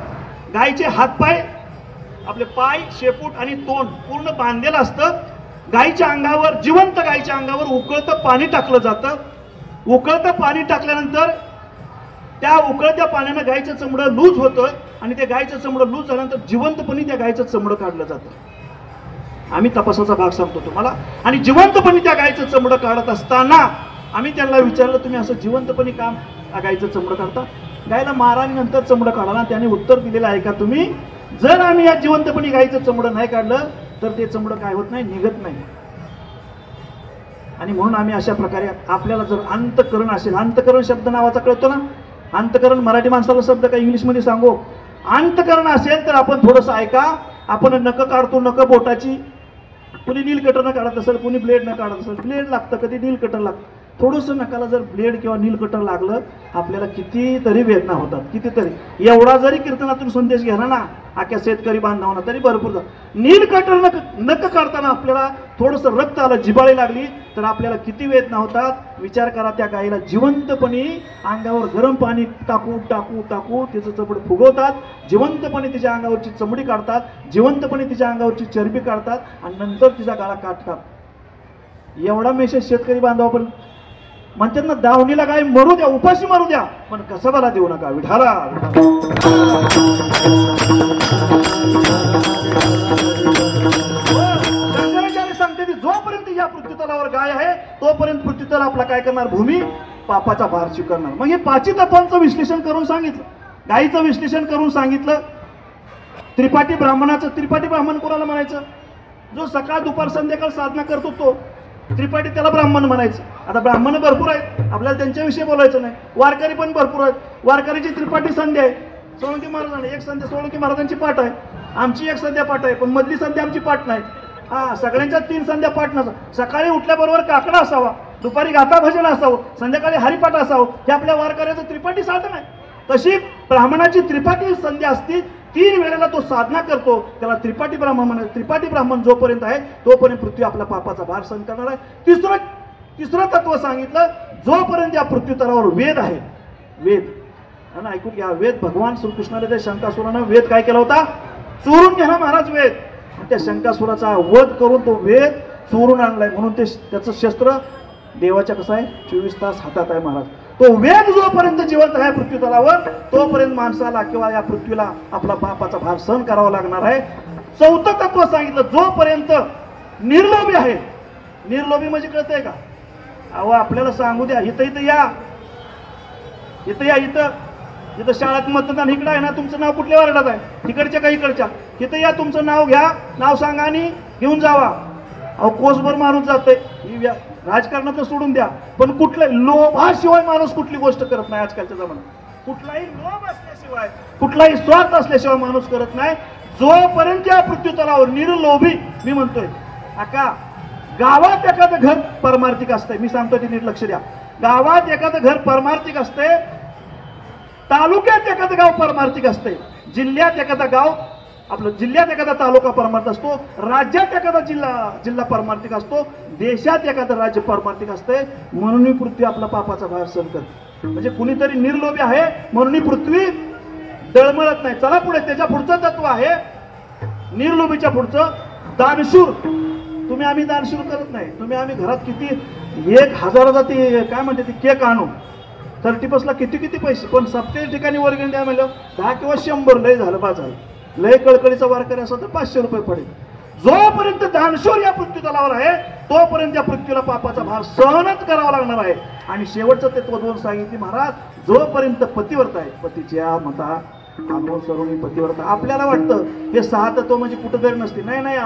गायचे हातपाय, आपले पाय, शेपूट आणि तोंड पूर्ण बांधलेलं असतं. गायीच्या अंगावर, जिवंत गायीच्या अंगावर उकळतं पाणी टाकलं जातं. उकळतं पाणी टाकल्यानंतर त्या उकळत्या पाण्यानं गायीचं चमडं लूज होतं आणि ते गायीचं चमडं लूज झाल्यानंतर जिवंतपणी त्या गायीचं चमडं काढलं जातं. आम्ही तपासाचा भाग सांगतो तुम्हाला. आणि जिवंतपणी त्या गायीचं चमडं काढत असताना आम्ही त्यांना विचारलं, तुम्ही असं जिवंतपणी का गायीचं चमडं काढता? गायला मारा आणि नंतर चमडं काढा. त्याने उत्तर दिलेलं आहे का तुम्ही, जर आम्ही या जिवंतपणी गायीचं चमडं नाही काढलं तर ते चमडं काय होत नाही, निघत नाही. आणि म्हणून आम्ही अशा प्रकारे, आपल्याला जर अंतकरण असेल, अंतकरण शब्द नावाचा कळतो ना, अंतकरण मराठी माणसाला शब्द काय इंग्लिशमध्ये सांगू, अंतकरण असेल तर आपण थोडंसं ऐका. आपण नख काढतो, नख बोटाची, कुणी नील कटरनं काढत असेल, कुणी ब्लेड न काढत असेल. ब्लेड लागतं, कधी नील कटर लागतं. थोडंसं नकाला जर ब्लेड किंवा नील कटर लागलं आपल्याला कितीतरी वेदना होतात, कितीतरी. एवढा जरी कीर्तनातून संदेश घ्याला ना आख्या शेतकरी बांधवांना तरी भरपूर. नील कटर नख काढताना आपल्याला थोडंसं रक्त आलं, जिबाळी लागली तर आपल्याला किती वेदना होतात. विचार करा, त्या गायीला जिवंतपणे अंगावर गरम पाणी टाकू टाकू टाकू तिचं चमड फुगवतात, जिवंतपणे तिच्या अंगावरची चमडी काढतात, जिवंतपणे तिच्या अंगावरची चरबी काढतात आणि नंतर तिचा गाळा काढतात. एवढा मेसेज शेतकरी बांधवापर्यंत म्हणतात ना, दावणीला गाय मरू द्या, उपाशी मारू द्या, पण कसबाला देऊ नका. विठाला शंकराचार्य सांगते की जोपर्यंत या पृथ्वीतलावर गाय आहे तोपर्यंत पृथ्वीतल आपला काय करणार, भूमी पापाचा भार स्वीकारणार. मग हे पाची तत्वांचं विश्लेषण करून सांगितलं, गायीचं विश्लेषण करून सांगितलं. त्रिपाठी ब्राह्मणाचं, त्रिपाठी ब्राह्मण कोणाला म्हणायचं? जो सकाळ दुपार संध्याकाळ साधना करतो तो त्रिपाठी, त्याला ब्राह्मण म्हणायचं. आता ब्राह्मण भरपूर आहेत, आपल्याला त्यांच्याविषयी बोलायचं नाही. वारकरी पण भरपूर आहेत. वारकरीची त्रिपाठी संध्या आहे. सोळंकी महाराजांना एक संध्या सोळंकी महाराजांची पाठ आहे, आमची एक संध्या पाठ आहे, पण मधली संध्या आमची पाठ नाही. सगळ्यांच्या 3 संध्या पाठ नसा. सकाळी उठल्याबरोबर काकडा असावा, दुपारी गाथा भजन असावं, संध्याकाळी हरिपाठ असावं. हे आपल्या वारकऱ्याचं त्रिपाठी साधन आहे. तशी ब्राह्मणाची त्रिपाठी संध्या असती. 3 वेळेला तो साधना करतो, त्याला त्रिपाठी ब्राह्मण म्हणायचं. त्रिपाठी ब्राह्मण जोपर्यंत आहे तोपर्यंत पृथ्वी आपला पापाचा भार सहन करणार आहे. तिसरं तत्व सांगितलं, जोपर्यंत या पृथ्वी तलावर वेद आहे. वेद आणि ऐकून घ्या, वेद भगवान श्रीकृष्णाने त्या शंकासुरानं वेद काय केला होता, चोरून घ्या महाराज वेद. त्या शंकासुराचा वध करून तो वेद चोरून आणलाय. म्हणून त्याचं शस्त्र देवाच्या कसं आहे, 24 तास हातात आहे महाराज. तो वेद जोपर्यंत जिवंत आहे पृथ्वी तलावर तोपर्यंत माणसाला किंवा या पृथ्वीला आपला पापाचा भार सहन करावा लागणार आहे. चौथं तत्व सांगितलं, जोपर्यंत निर्लोभी आहे. निर्लोभी म्हणजे कळतंय का? अहो आपल्याला सांगू द्या, इथं या, इथं शाळेत मतदान इकडं आहे ना, तुमचं नाव कुठल्या वार्डात आहे, तिकडच्या का इकडच्या, इथं या, तुमचं नाव घ्या, नाव सांगा आणि घेऊन जावा. अहो कोसभर मारून जातंय. राजकारणाचं सोडून द्या, पण कुठल्याही लोभाशिवाय माणूस कुठली गोष्ट करत नाही आजकालच्या जमान्यात. कुठलाही लोभ असल्याशिवाय, कुठलाही स्वार्थ असल्याशिवाय माणूस करत नाही. जोपर्यंत या पृथ्वीतलावर निर्लोभी, मी म्हणतोय आका, गावात एखादं घर परमार्थिक असतंय, मी सांगतोय ते नीट लक्ष द्या. गावात एखादं घर परमार्थिक असते, तालुक्यात एखादं गाव परमार्थिक असते, जिल्ह्यात एखादा गाव आपलं जिल्ह्यात एखादा तालुका परमार्थिक असतो, राज्यात एखादा जिल्हा परमार्थिक असतो, देशात एखादं राज्य परमार्थिक असते. म्हणून ही पृथ्वी आपला पापाचा भार सहन करते. म्हणजे कुणीतरी निर्लोभी आहे म्हणून ही पृथ्वी दळमळत नाही. चला पुढे, त्याच्या पुढचं तत्व आहे निर्लोभीच्या पुढचं, दानशूर. तुम्ही आम्ही दानशूर करत नाही. तुम्ही आम्ही घरात किती 1000चा ती काय म्हणते ती केक आणू, 30+ला किती पैसे, पण सप्तेच्या ठिकाणी वर्गणी द्या म्हणलं 10 किंवा 100 लय झालं, बा झालं. लय कळकळीचा वारकरी असेल तर 500 रुपये पडेल. जोपर्यंत दानशूर या पृथ्वीतलावर आहे तोपर्यंत या पृथ्वीला पापाचा भार सहनच करावा लागणार आहे. आणि शेवटचं तत्व 2 सांगितली महाराज, जोपर्यंत पतिव्रता आहे, पतीच्या मता आपण सर्वनी पतिव्रता. आपल्याला वाटतं हे 6 तत्व म्हणजे कुठंतरी नसते, नाही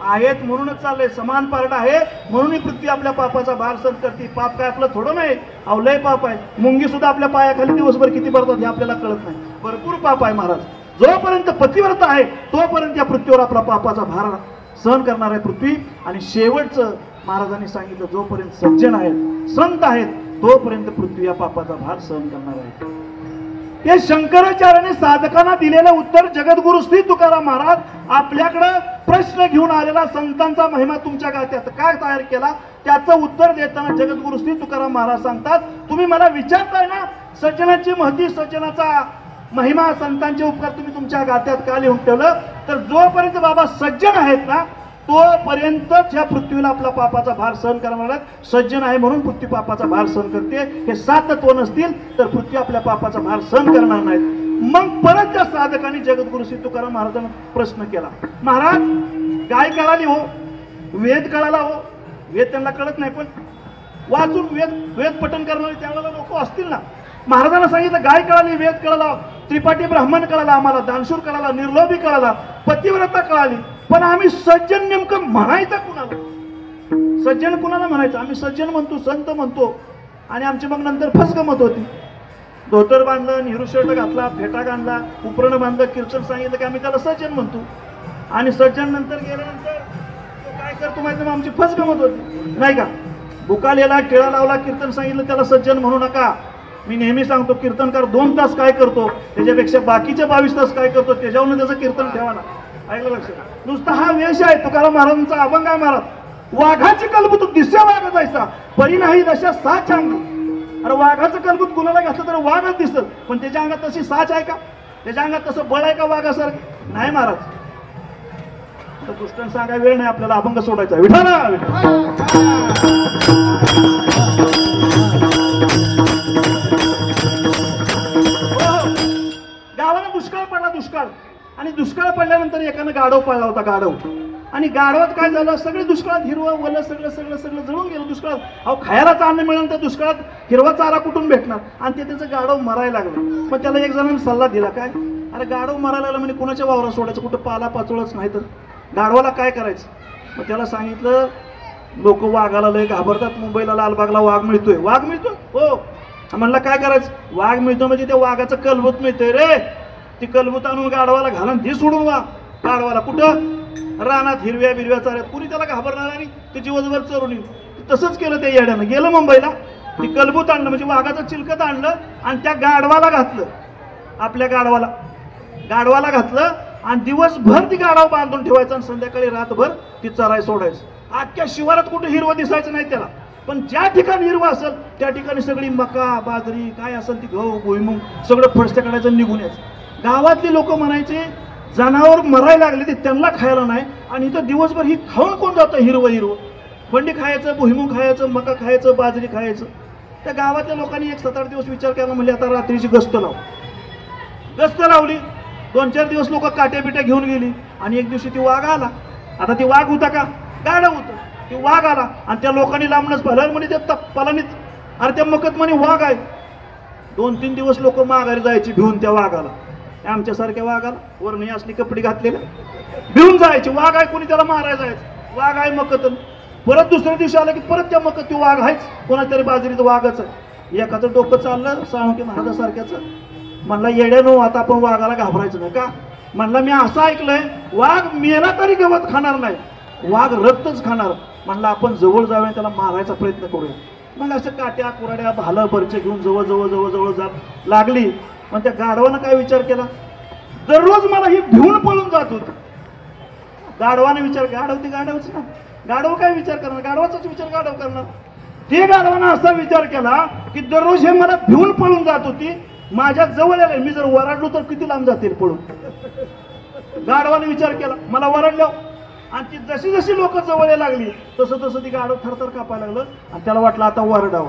आहेत म्हणूनच चाललंय. समान पार्ट आहे म्हणून ही पृथ्वी आपल्या पापाचा भार सहन करते. पाप काय आपलं थोडं नाही, अवलय पाप आहे. मुंगी सुद्धा आपल्या पायाखाली दिवसभर किती भरतात हे आपल्याला कळत नाही. भरपूर पाप आहे महाराज. जोपर्यंत पतिव्रता आहे तोपर्यंत या पृथ्वीवर आपला पापाचा भार सहन करणार आहे पृथ्वी. आणि शेवटचं महाराजांनी सांगितलं, जोपर्यंत सज्जन आहेत, संत आहेत, तोपर्यंत पृथ्वी या पापाचा भार सहन करणार आहे. हे शंकराचार्याने साधकांना दिलेलं उत्तर जगद्गुरु श्री तुकाराम महाराज आपल्याकडे प्रश्न घेऊन आलेला संतांचा महिमा तुमच्या गात्यात काय तयार केला, त्याचं उत्तर देताना जगद्गुरु श्री तुकाराम महाराज सांगतात, तुम्ही मला विचारताय ना सज्जनाची महती, सज्जनाचा महिमा, संतांचे उपकार तुम्ही तुमच्या गात्यात का लिहून ठेवलं, तर जोपर्यंत बाबा सज्जन आहेत ना तोपर्यंतच या पृथ्वीला आपला पापाचा भार सहन करणार आहेत. सज्जन आहे म्हणून पृथ्वी पापाचा भार सहन करते. हे 7 तत्व नसतील तर पृथ्वी आपल्या पापाचा भार सहन करणार नाहीत. मग परत त्या साधकांनी जगद्गुरु श्री तुकाराम महाराजांना प्रश्न केला, महाराज काय कळाली हो, वेद कळाला हो. वेद त्यांना कळत नाही, पण वाचून वेद पठण करणारे त्यावेळेला लोक असतील ना. महाराजांना सांगितलं गाय कळाली, वेद कळाला, त्रिपाठी ब्राह्मण कळाला, आम्हाला दानशूर कळाला, निर्लोभी कळाला, पतिव्रता कळाली, पण आम्ही सज्जन नेमकं म्हणायचं कुणाला? सज्जन कुणाला म्हणायचं? आम्ही सज्जन म्हणतो, संत म्हणतो. आणि आमची मग नंतर फसगमत होती. धोतर बांधलं, नेहरू शर्ट घातला, फेटा बांधला, उपरण बांधलं, कीर्तन सांगितलं की आम्ही त्याला सज्जन म्हणतो. आणि सज्जन नंतर गेल्यानंतर काय करतो माहिती, मग आमची फसगमत होती नाही का. बुकालेला टिळा लावला, कीर्तन सांगितलं त्याला सज्जन म्हणू नका. मी नेहमी सांगतो, कीर्तनकार 2 तास काय करतो त्याच्यापेक्षा बाकीचे 22 तास काय करतो त्याच्यावरून त्याचं कीर्तन ठेवा ना. ऐकलं लक्षात? नुसता हा वेश आहे. तुकाराम महाराजांचा अभंग आहे महाराज, वाघाची कलबूत दिस्या वाघ जायचा परी नाही दशा 6 अंग. अरे वाघाचं कलबूत कुणाला घातलं तर वाघच दिसत, पण त्याच्या अंगात तशी 6 आहे का? त्याच्या अंगात तसं बळ आहे का वाघासारखं? नाही महाराज. तर दुष्टन सांगाय वेळ नाही आपल्याला, अभंग सोडायचा. विठाला गावाला दुष्काळ पडला, दुष्काळ. आणि दुष्काळ पडल्यानंतर एकानं गाढव पाळला होता, गाढव. आणि गाढवात काय झालं, सगळे दुष्काळात हिरवं वलं सगळं जळून गेलं दुष्काळात. अहो खायला चारा मिळालं तर दुष्काळात हिरवा चारा कुठून भेटणार? आणि ते त्याचं गाढव मरायला लागलं. मग त्याला एक जणांनी सल्ला दिला, काय, अरे गाढव मरायला लागलं म्हणजे कोणाच्या वावरात सोडायचं, कुठं पाला पाचोळच नाही तर गाढवाला काय करायचं? मग त्याला सांगितलं, लोक वाघाला लय घाबरतात, मुंबईला लालबागला वाघ मिळतोय. वाघ मिळतो हो. म्हणलं काय करायचं? वाघ मिळतो म्हणजे त्या वाघाचं कलबूत मिळतंय रे. ती कलबूत आणून गाढवाला घालून ती सोडून वा. गाढवाला कुठं रानात हिरव्या बिरव्या चाऱ्यात, कुणी त्याला घाबरणार आणि ते दिवसभर चरून येईल. तसंच केलं त्या येड्यानं, गेलं मुंबईला, ती कलबूत आणलं म्हणजे वाघाचं चिलकत आणलं आणि त्या गाढवाला घातलं, आपल्या गाढवाला घातलं आणि दिवसभर ती गाढव बांधून ठेवायचं आणि संध्याकाळी रातभर ती चराय सोडायचं. अख्ख्या शिवारात कुठे हिरवं दिसायचं नाही त्याला, पण ज्या ठिकाणी हिरवं असेल त्या ठिकाणी सगळी मका बाजरी काय असेल ती गहू भुईमुग सगळं फडस्या काढायचं, निघून यायचं. गावातली लोक म्हणायचे जनावर मरायला लागले ते त्यांना खायला नाही, आणि इथं दिवसभर ही खाऊन कोण जातं हिरवं बंडी खायचं, भुईमुग खायचं, मका खायचं, बाजरी खायचं. त्या गावातल्या लोकांनी एक 7-8 दिवस विचार केला, म्हणजे आता रात्रीची गस्त लावली. 2-4 दिवस लोक काट्या बिट्या घेऊन गेली आणि एक दिवशी ती वाघ आला. आता ती वाघ होता का? गाढव होतं. ती वाघ आला आणि त्या लोकांनी लांबणच भलं म्हणे त्या पलानीच, अरे त्या मकत म्हणे वाघ आहे. 2-3 दिवस लोक माघारी जायची भिवून त्या वाघाला. आमच्यासारख्या वाघाला वरणी असली कपडे घातलेले भिवून जायचे. वाघ आहे कोणी त्याला मारायला जायचं. वाघ आहे मकत परत दुसऱ्या दिवशी आलं की परत त्या मग तो वाघ आहेच, कोणातरी बाजरीत वाघच आहे. एकाचं डोकं चाललं साळुंके महाराजासारख्याचं. म्हणला येड्यानो, आता आपण वाघाला घाबरायचं नाही का? म्हणला मी असं ऐकलंय वाघ मेला तरी गवत खाणार नाही, वाघ रक्तच खाणार. म्हणलं आपण जवळ जाऊया, त्याला मारायचा प्रयत्न करूया. मग असं काट्या कुराड्या भालं बरचे घेऊन जवळ जवळ जवळ जवळ जात लागली. मग त्या गाढवानं काय विचार केला, दररोज मला ही भिवून पळून जात होती. गाढवाने विचार, गाढव ते गाढवच ना, गाढव काय विचार करणार, गाढवाचाच विचार गाढव करणार. ते गाढवानं असा विचार केला की दररोज हे मला भिवून पळून जात होती, माझ्या जवळ आले, मी जर वराडलो तर किती लांब जातील पळून. गाढवाने विचार केला, मला वराडलं. आणि ती जशी जशी लोक जवळ लागली तसं तसं ती गाढव थरथर कापायला लागलं. आणि त्याला वाटलं आता वरडावं.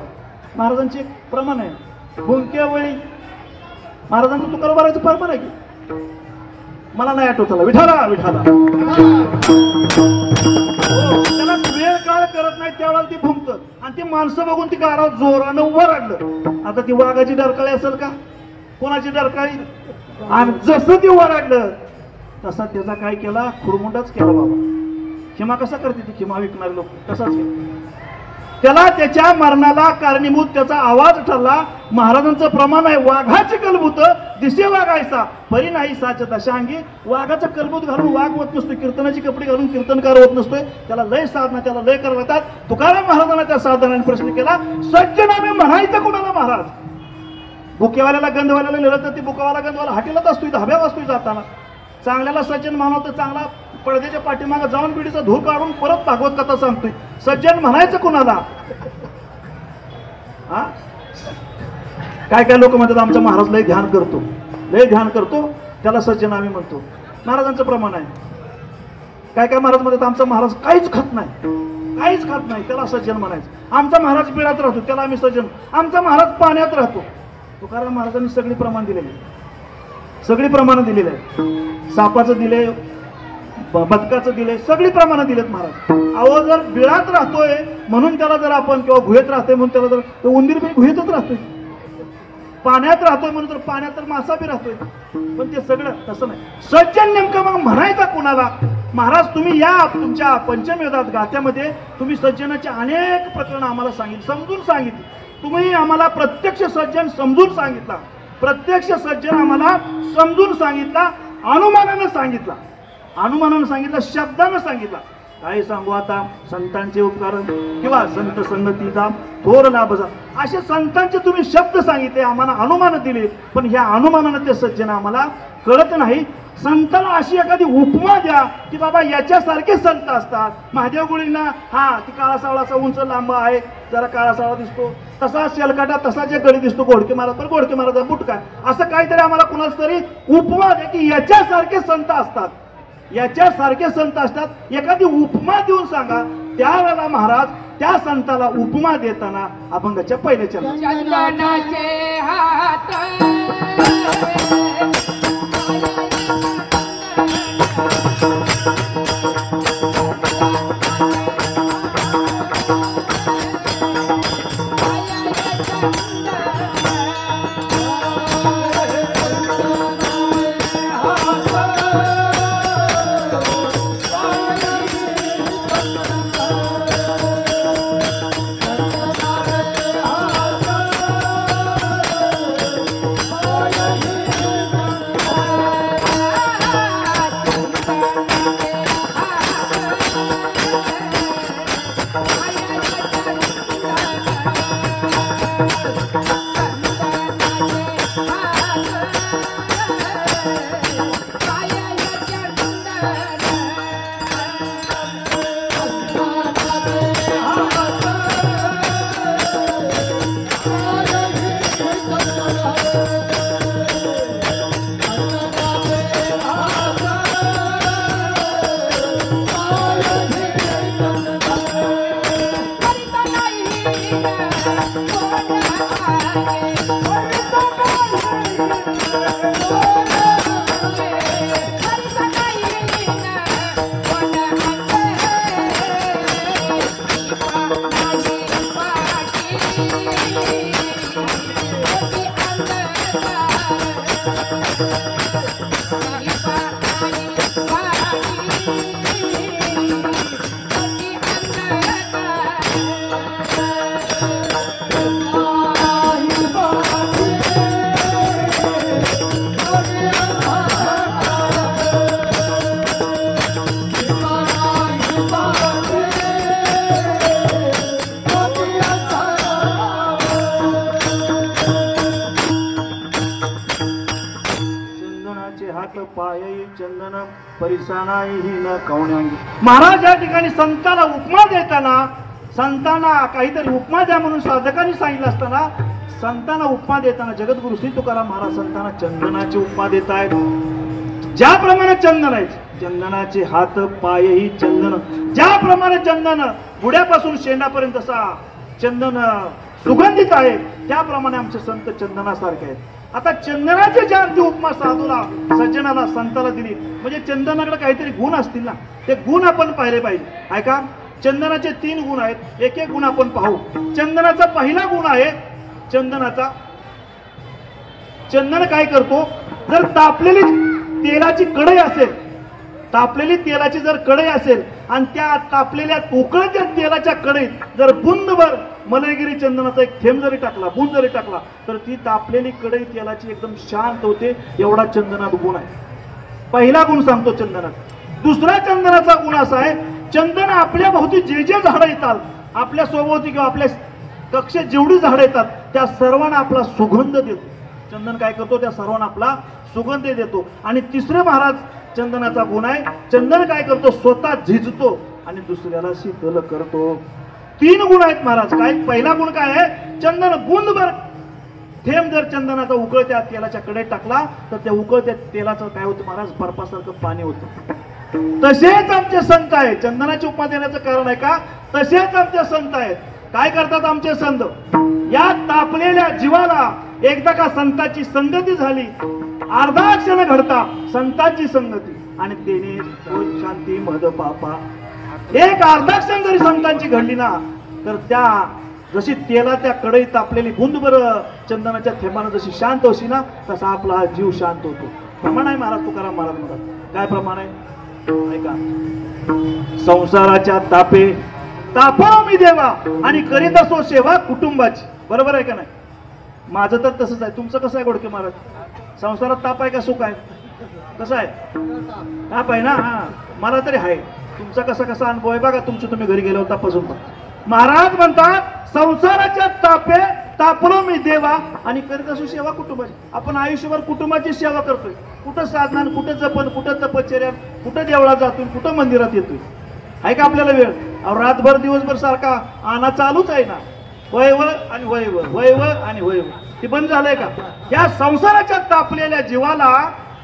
महाराजांचे एक प्रमाण आहे, भुंक्या वेळी महाराजांचं तुकाराम भरायचं प्रमाण आहे की, मला नाही आठवत, विठाला विठाला त्याला वेळ काळ करत नाही त्यावेळेला ती भुंकत. आणि ती माणसं बघून ती गाढव जोरानं वरडलं. आता ती वाघाची डरकाळी असेल का, कोणाची डरकाळी? आणि जसं ती वरडलं तसा त्याचा काय केला, खुरमुंडाच केला. बाबा खिमा कसा करते ती, खिमा विकणारे लोक तसाच केला. त्याला त्याच्या मरणाला कारणीभूत त्याचा आवाज ठरला. महाराजांचं प्रमाण आहे, वाघाचे कलबूत दिसे वाघायचा परी नाही साच दशांगी. वाघाचा कलबूत घालून वाघ होत नसतो, कीर्तनाची कपडे घालून कीर्तनकार होत नसतोय. त्याला लय साधना, त्याला लय करावं लागतात. तुकाराम महाराजांना त्या साधनाने प्रश्न केला, सज्जनामे म्हणायचं कुणाला महाराज? बुकेवाल्याला गंधवाल्याला लिहिलं तर ती बुकावाला गंधवाला हाटीलाच असतोय, धाब्यावर असतोय जाताना. चांगल्याला सज्जन मानव तर चांगला पडद्याच्या पाठीमागे जाऊन बिडीचा धूर काढून परत भागवत कथा सांगतोय. सज्जन म्हणायचं कुणाला? हा काय काय लोक म्हणतात आमचा महाराज लय ध्यान करतो, लय ध्यान करतो, त्याला सज्जन आम्ही म्हणतो. महाराजांचं प्रमाण आहे. काय काय महाराज म्हणतात आमचा महाराज काहीच खात नाही, काहीच खात नाही, त्याला सज्जन म्हणायचं. आमचा महाराज बिळात राहतो, त्याला आम्ही सज्जन. आमचा महाराज पाण्यात राहतो. तुकाराम महाराजांनी सगळी प्रमाण दिलेली, सगळी प्रमाणं दिलेली आहेत. सापाचं दिले, बदकाचं दिले, सगळी प्रमाणं दिलेत महाराज. अहो जर बिळात राहतोय म्हणून त्याला जर आपण, किंवा गुहेत राहतोय म्हणून त्याला जर, उंदीर बी गुहेतच राहतोय. पाण्यात राहतोय म्हणून तर पाण्यात तर मासा बी राहतोय. पण ते सगळं तसं नाही. सज्जन नेमकं मग म्हणायचा कुणाला? महाराज तुम्ही या तुमच्या पंचमवेदात गाथ्यामध्ये तुम्ही सज्जनाचे अनेक प्रकरण आम्हाला सांगितली, समजून सांगितली. तुम्ही आम्हाला प्रत्यक्ष सज्जन समजून सांगितला, प्रत्यक्ष सज्जन आम्हाला समजून सांगितला, अनुमानानं सांगितला, अनुमानानं सांगितलं, शब्दानं सांगितला. काय सांगू आता, संतांचे उपकार किंवा संत संगतीचा थोर लाभ झाला, असे संतांचे तुम्ही शब्द सांगितले, आम्हाला अनुमान दिले. पण ह्या अनुमानानं ते सज्जन आम्हाला कळत नाही. संतांना अशी एखादी उपमा द्या की बाबा याच्यासारखे संत असतात. महादेव गुळींना हा ती काळा सावळाचा उंच लांब आहे, जरा काळा सावळा दिसतो, तसा शेलकाटा, तसा जे गडी दिसतो घोडके महाराज, पण घोडके महाराज बुटका, असं काहीतरी आम्हाला कुणाच तरी उपमा द्या की याच्यासारखे संत असतात, याच्यासारखे संत असतात. एखादी उपमा देऊन सांगा. त्यावेळेला महाराज त्या संताला उपमा देताना अभंगाच्या पहिल्या चंदनाचे हात पायी चंदन परिसानाही न कवण्यांगी. महाराज या ठिकाणी संतांना उपमा देताना, संतांना काहीतरी उपमा द्या म्हणून साधकांनी सांगितलं असताना, संतांना उपमा देताना जगद्गुरु श्री तुकाराम महाराज संतांना चंदनाची उपमा देत आहेत. ज्याप्रमाणे चंदन आहे, चंदनाचे हात पायही चंदन, ज्याप्रमाणे चंदन गुड्यापासून शेंडापर्यंत असा चंदन सुगंधित आहे, त्याप्रमाणे आमचे संत चंदनासारखे आहेत. आता चंदनाचे ज्या अर्थी उपमा साधूला, सज्जनाला, संताला दिली, म्हणजे चंदनाकडे काहीतरी गुण असतील ना, ते गुण आपण पाहिले पाहिजे. ऐका, चंदनाचे 3 गुण आहेत, एक एक गुण आपण पाहू. चंदनाचा पहिला गुण आहे चंदनाचा, चंदन काय करतो, जर तापलेली तेलाची कढई असेल, तापलेली तेलाची जर कढई असेल आणि त्या तापलेल्या उकळत्या तेलाच्या कढईत जर बुंदभर मलयगिरी चंदनाचा एक थेंब जरी टाकला, बुंद जरी टाकला, तर ती तापलेली कढई तेलाची एकदम शांत होते. एवढा चंदनात गुण आहे. पहिला गुण सांगतो चंदनात. दुसरा चंदनाचा गुण असा आहे, चंदन आपल्या भोवती जे जे झाडं येतात, आपल्या सोबती किंवा आपल्या कक्षेत जेवढी झाडं येतात त्या सर्वांना आपला सुगंध देतो. चंदन काय करतो, त्या सर्वांना आपला सुगंध देतो. आणि तिसरे महाराज चंदनाचा गुण आहे, चंदन काय करतो, स्वतः झिजतो आणि दुसऱ्याला शीतल करतो. 3 गुण आहेत महाराज. काय पहिला गुण काय आहे, चंदन बुंदभर थेंब जर चंदनाचा उकळत्या तेलाच्या कढईत टाकला तर त्या उकळत्या तेलाचं काय होतं महाराज, बर्फासारखं पाणी होतं. तसेच आमचे संत आहेत. चंदनाची उपमा देण्याचं कारण आहे का, तसेच आमचे संत आहेत. काय करतात आमचे संत, या तापलेल्या जीवाला एकदा का संताची संगती झाली, अर्धा क्षण घडता संतांची संगती आणि तेने शांती मद पापा. एक अर्धा क्षण जरी संतांची घडली ना, तर त्या जशी तेला त्या कढईत तापलेली बुंदभर चंदनाच्या थेंबानं जशी शांत होशी ना, तसा आपला हा जीव शांत होतो. प्रमाण आहे महाराज तुकाराम महाराज म्हणतात. काय प्रमाण आहे ऐका, संसाराच्या तापे तापा मी देवा आणि करीत असो सेवा कुटुंबाची. बरोबर आहे का नाही? माझं तर तसंच आहे. तुमचं कसं आहे गोडके महाराज? संसारात ताप आहे का सुख आहे? कसं आहे? ताप आहे ना. हा, मला तरी आहे. तुमचा कसा कसा अनुभव आहे बघा, तुमचं तुम्ही घरी गेले होता तपासून. महाराज म्हणतात संसाराच्या तापे तापलो मी देवा आणि करीत असो सेवा कुटुंबाची. आपण आयुष्यभर कुटुंबाची सेवा करतोय. कुठं साधना, कुठं जपन, कुठं तपश्चर्या, कुठं देवळात जातोय, कुठं मंदिरात येतोय. आहे का आपल्याला वेळ? रातभर दिवसभर सारखा आना चालूच आहे ना, वयव आणि वयव, वयव आणि वयव. ते बंद झालंय का? या संसाराच्या तापलेल्या जीवाला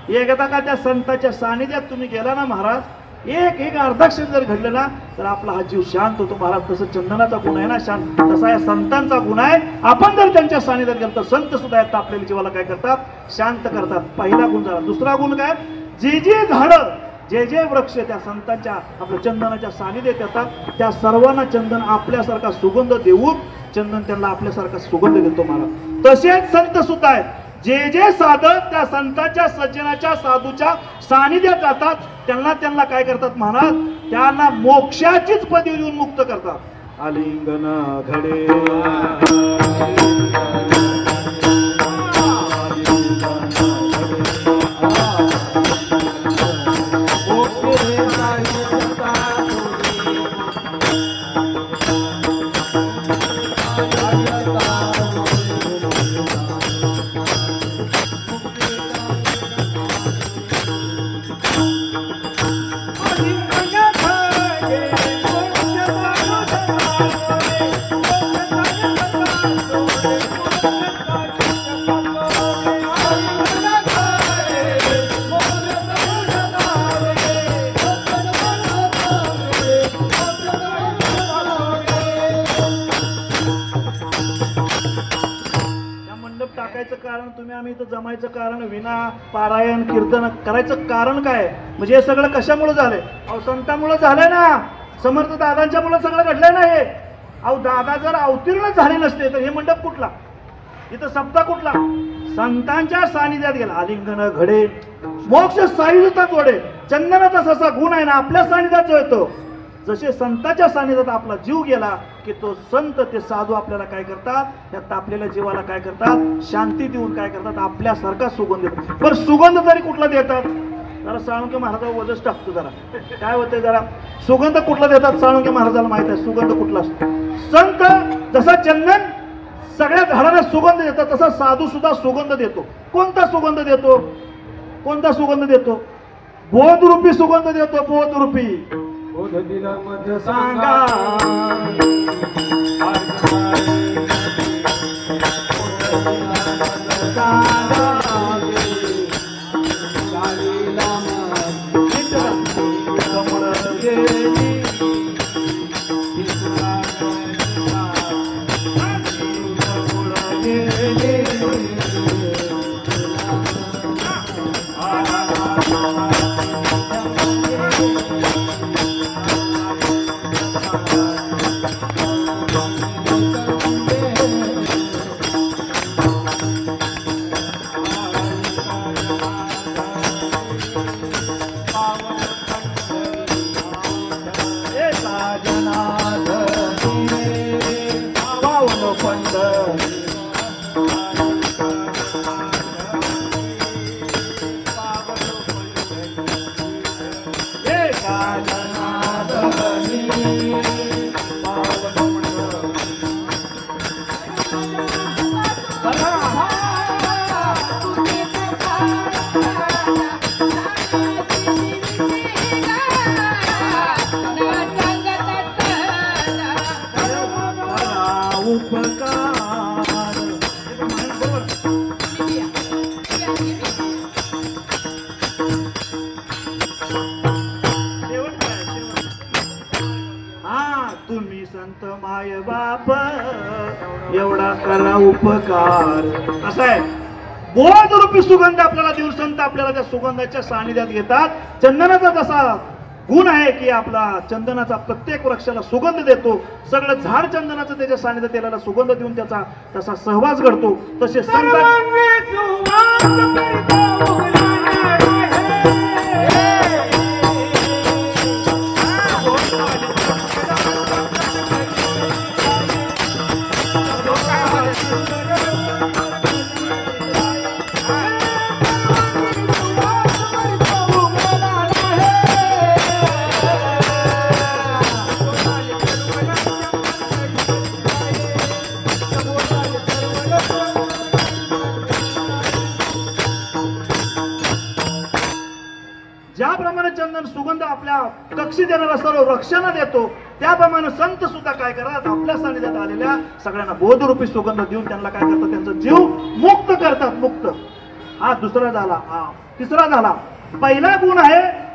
एकदा का त्या संताच्या सानिध्यात तुम्ही गेला ना महाराज, एक अर्धा क्षण जर घडलं ना, तर आपला हा जीव शांत होतो महाराज. तसं चंदनाचा गुण आहे ना शांत, तसा या संतांचा गुण आहे. आपण जर त्यांच्या सानिध्यात गेलो तर संत सुद्धा तापलेल्या जीवाला काय करतात, शांत करतात. पहिला गुण झाला. दुसरा गुण काय, जे जे झाडं, जे जे वृक्ष त्या संतांच्या आपल्या चंदनाच्या सानिध्यात येतात, त्या सर्वांना चंदन आपल्यासारखा सुगंध देऊन चंदन त्यांना आपल्यासारखा सुगंध देतो महाराज. तसेच संत सुद्धा आहेत. जे जे साधक त्या संतांच्या, सज्जनाच्या, साधूच्या सानिध्यात जातात, त्यांना काय करतात महाराज, त्यांना मोक्षाचीच पदवी देऊन मुक्त करतात. आलिंगन घडे कारण, तुम्ही आम्ही इथं जमायचं कारण, विना पारायण कीर्तन करायचं कारण काय? म्हणजे हे सगळं कशामुळे झालंय? अहो संतांमुळे झालंय ना, समर्थ दादांच्या मुळे सगळं घडलंय ना हे. अहो दादा जर अवतीर्ण झाले नसते तर हे मंडप कुठला, इथं सप्ताह कुठला? संतांच्या सानिध्यात गेला. आलिंगन घडे मोक्ष सायुज्यता जोडे. चंदनाचा जसा गुण आहे ना आपल्या सानिध्यात जो येतो, जसे संतांच्या सानिध्यात आपला जीव गेला की तो संत, ते साधू आपल्याला काय करतात, त्या तापलेल्या जीवाला काय करतात, शांती देऊन काय करतात, आपल्यासारखा सुगंध देतात. पण सुगंध तरी कुठला देतात? जरा साळुंके महाराजावर वजच टाकतो. जरा काय होतंय, जरा सुगंध कुठला देतात साळुंके महाराजाला माहित आहे सुगंध कुठला असतो. संत जसा चंदन सगळ्या झाडांना सुगंध देतात, तसा साधू सुद्धा सुगंध देतो. कोणता सुगंध देतो? कोणता सुगंध देतो? बोध रूपी सुगंध देतो, बोध रूपी बोध दिला मध सांगा तुम्ही संत माय बाप एवढा करा उपकार. असं आहे. बोध रूपी सुगंध आपल्याला देऊन संत आपल्याला त्या सुगंधाच्या सानिध्यात घेतात. चंदनाचा जसा गुण आहे की आपला चंदनाचा प्रत्येक वृक्षाला सुगंध देतो, सगळं झाड चंदनाचं त्याच्या सानिध्यात त्याला सुगंध देऊन त्याचा तसा सहवास घडतो. तसे संत ज्याप्रमाणे चंदन सुगंध आपल्या कक्षी देणारा सर्व वृक्षांना देतो, त्याप्रमाणे संत सुद्धा काय करतात, आपल्या सानिध्यात आलेल्या सगळ्यांना बोधरूपी सुगंध देऊन त्यांना काय करतात, त्यांचा जीव मुक्त करतात. मुक्त हा दुसरा झाला. तिसरा झाला. पहिला गुण आहे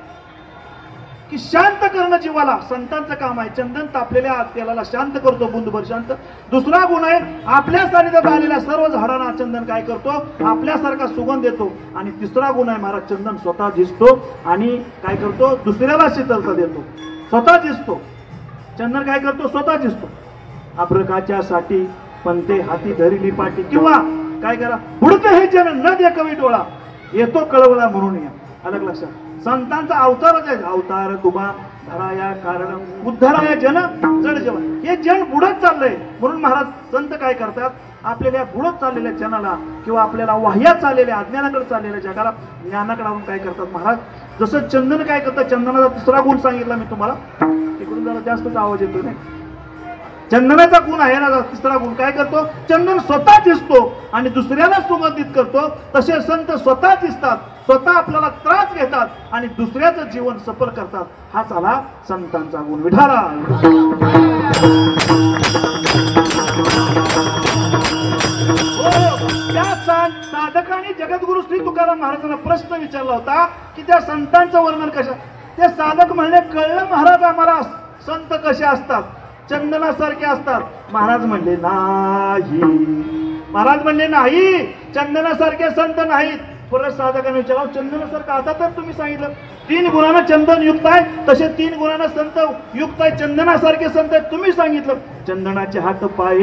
की शांत करणं जीवाला, संतांचं काम आहे. चंदन तापलेल्या तेलाला शांत करतो, बुंदभर शांत. दुसरा गुण आहे आपल्या सानिध्यात आलेल्या सर्व झाडांना चंदन काय करतो, आपल्यासारखा सुगंध देतो. आणि तिसरा गुण आहे महाराज, चंदन स्वतः झिजतो आणि काय करतो, दुसऱ्याला शीतलता देतो. स्वतः झिजतो चंदन, काय करतो, स्वतः झिजतो. अभ्रकाच्या साठी पंते हाती धरिली पाठी, किंवा काय करा, पुढचं हे जन न दे कवी डोळा, येतो कळवला म्हणून या. अलग लक्षात. संतांचा अवतारच आहे. अवतार तुम्हा धराया कारण उद्धाराया जन जड जेवण. हे जन बुडत चाललंय म्हणून महाराज संत काय करतात, आपल्याला बुडत चाललेल्या जनाला किंवा आपल्याला वाह्यात चाललेल्या अज्ञानाकडे चाललेल्या जगाला ज्ञानाकडे आणून काय करतात महाराज. जसं चंदन काय करतात, चंदनाचा तिसरा गुण सांगितला मी तुम्हाला, तिकडून जरा जास्तच आवाज येतो नाही. चंदनाचा गुण आहे ना, तिसरा गुण काय करतो, चंदन स्वतः दिसतो आणि दुसऱ्याला सुगंधित करतो. तसे संत स्वतः दिसतात, स्वतः आपल्याला त्रास घेतात आणि दुसऱ्याचं जीवन सफल करतात. हा झाला संतांचा गुण. विठाला त्या साधकाने जगद्गुरु श्री तुकाराम महाराजांना प्रश्न विचारला होता की त्या संतांचं वर्णन कशा. ते साधक म्हणले, कळलं महाराज आम्हाला संत कसे असतात, चंदनासारखे असतात. महाराज म्हणले नाही. महाराज म्हणले नाही, चंदनासारखे संत नाहीत. परत साधकाने विचारलं, चंदनासारखं आता तर तुम्ही सांगितलं 3 गुणांना चंदन युक्त आहे, तसे 3 गुणांना संत युक्त आहे, चंदनासारखे संत आहेत. तुम्ही सांगितलं चंदनाचे हात पाय,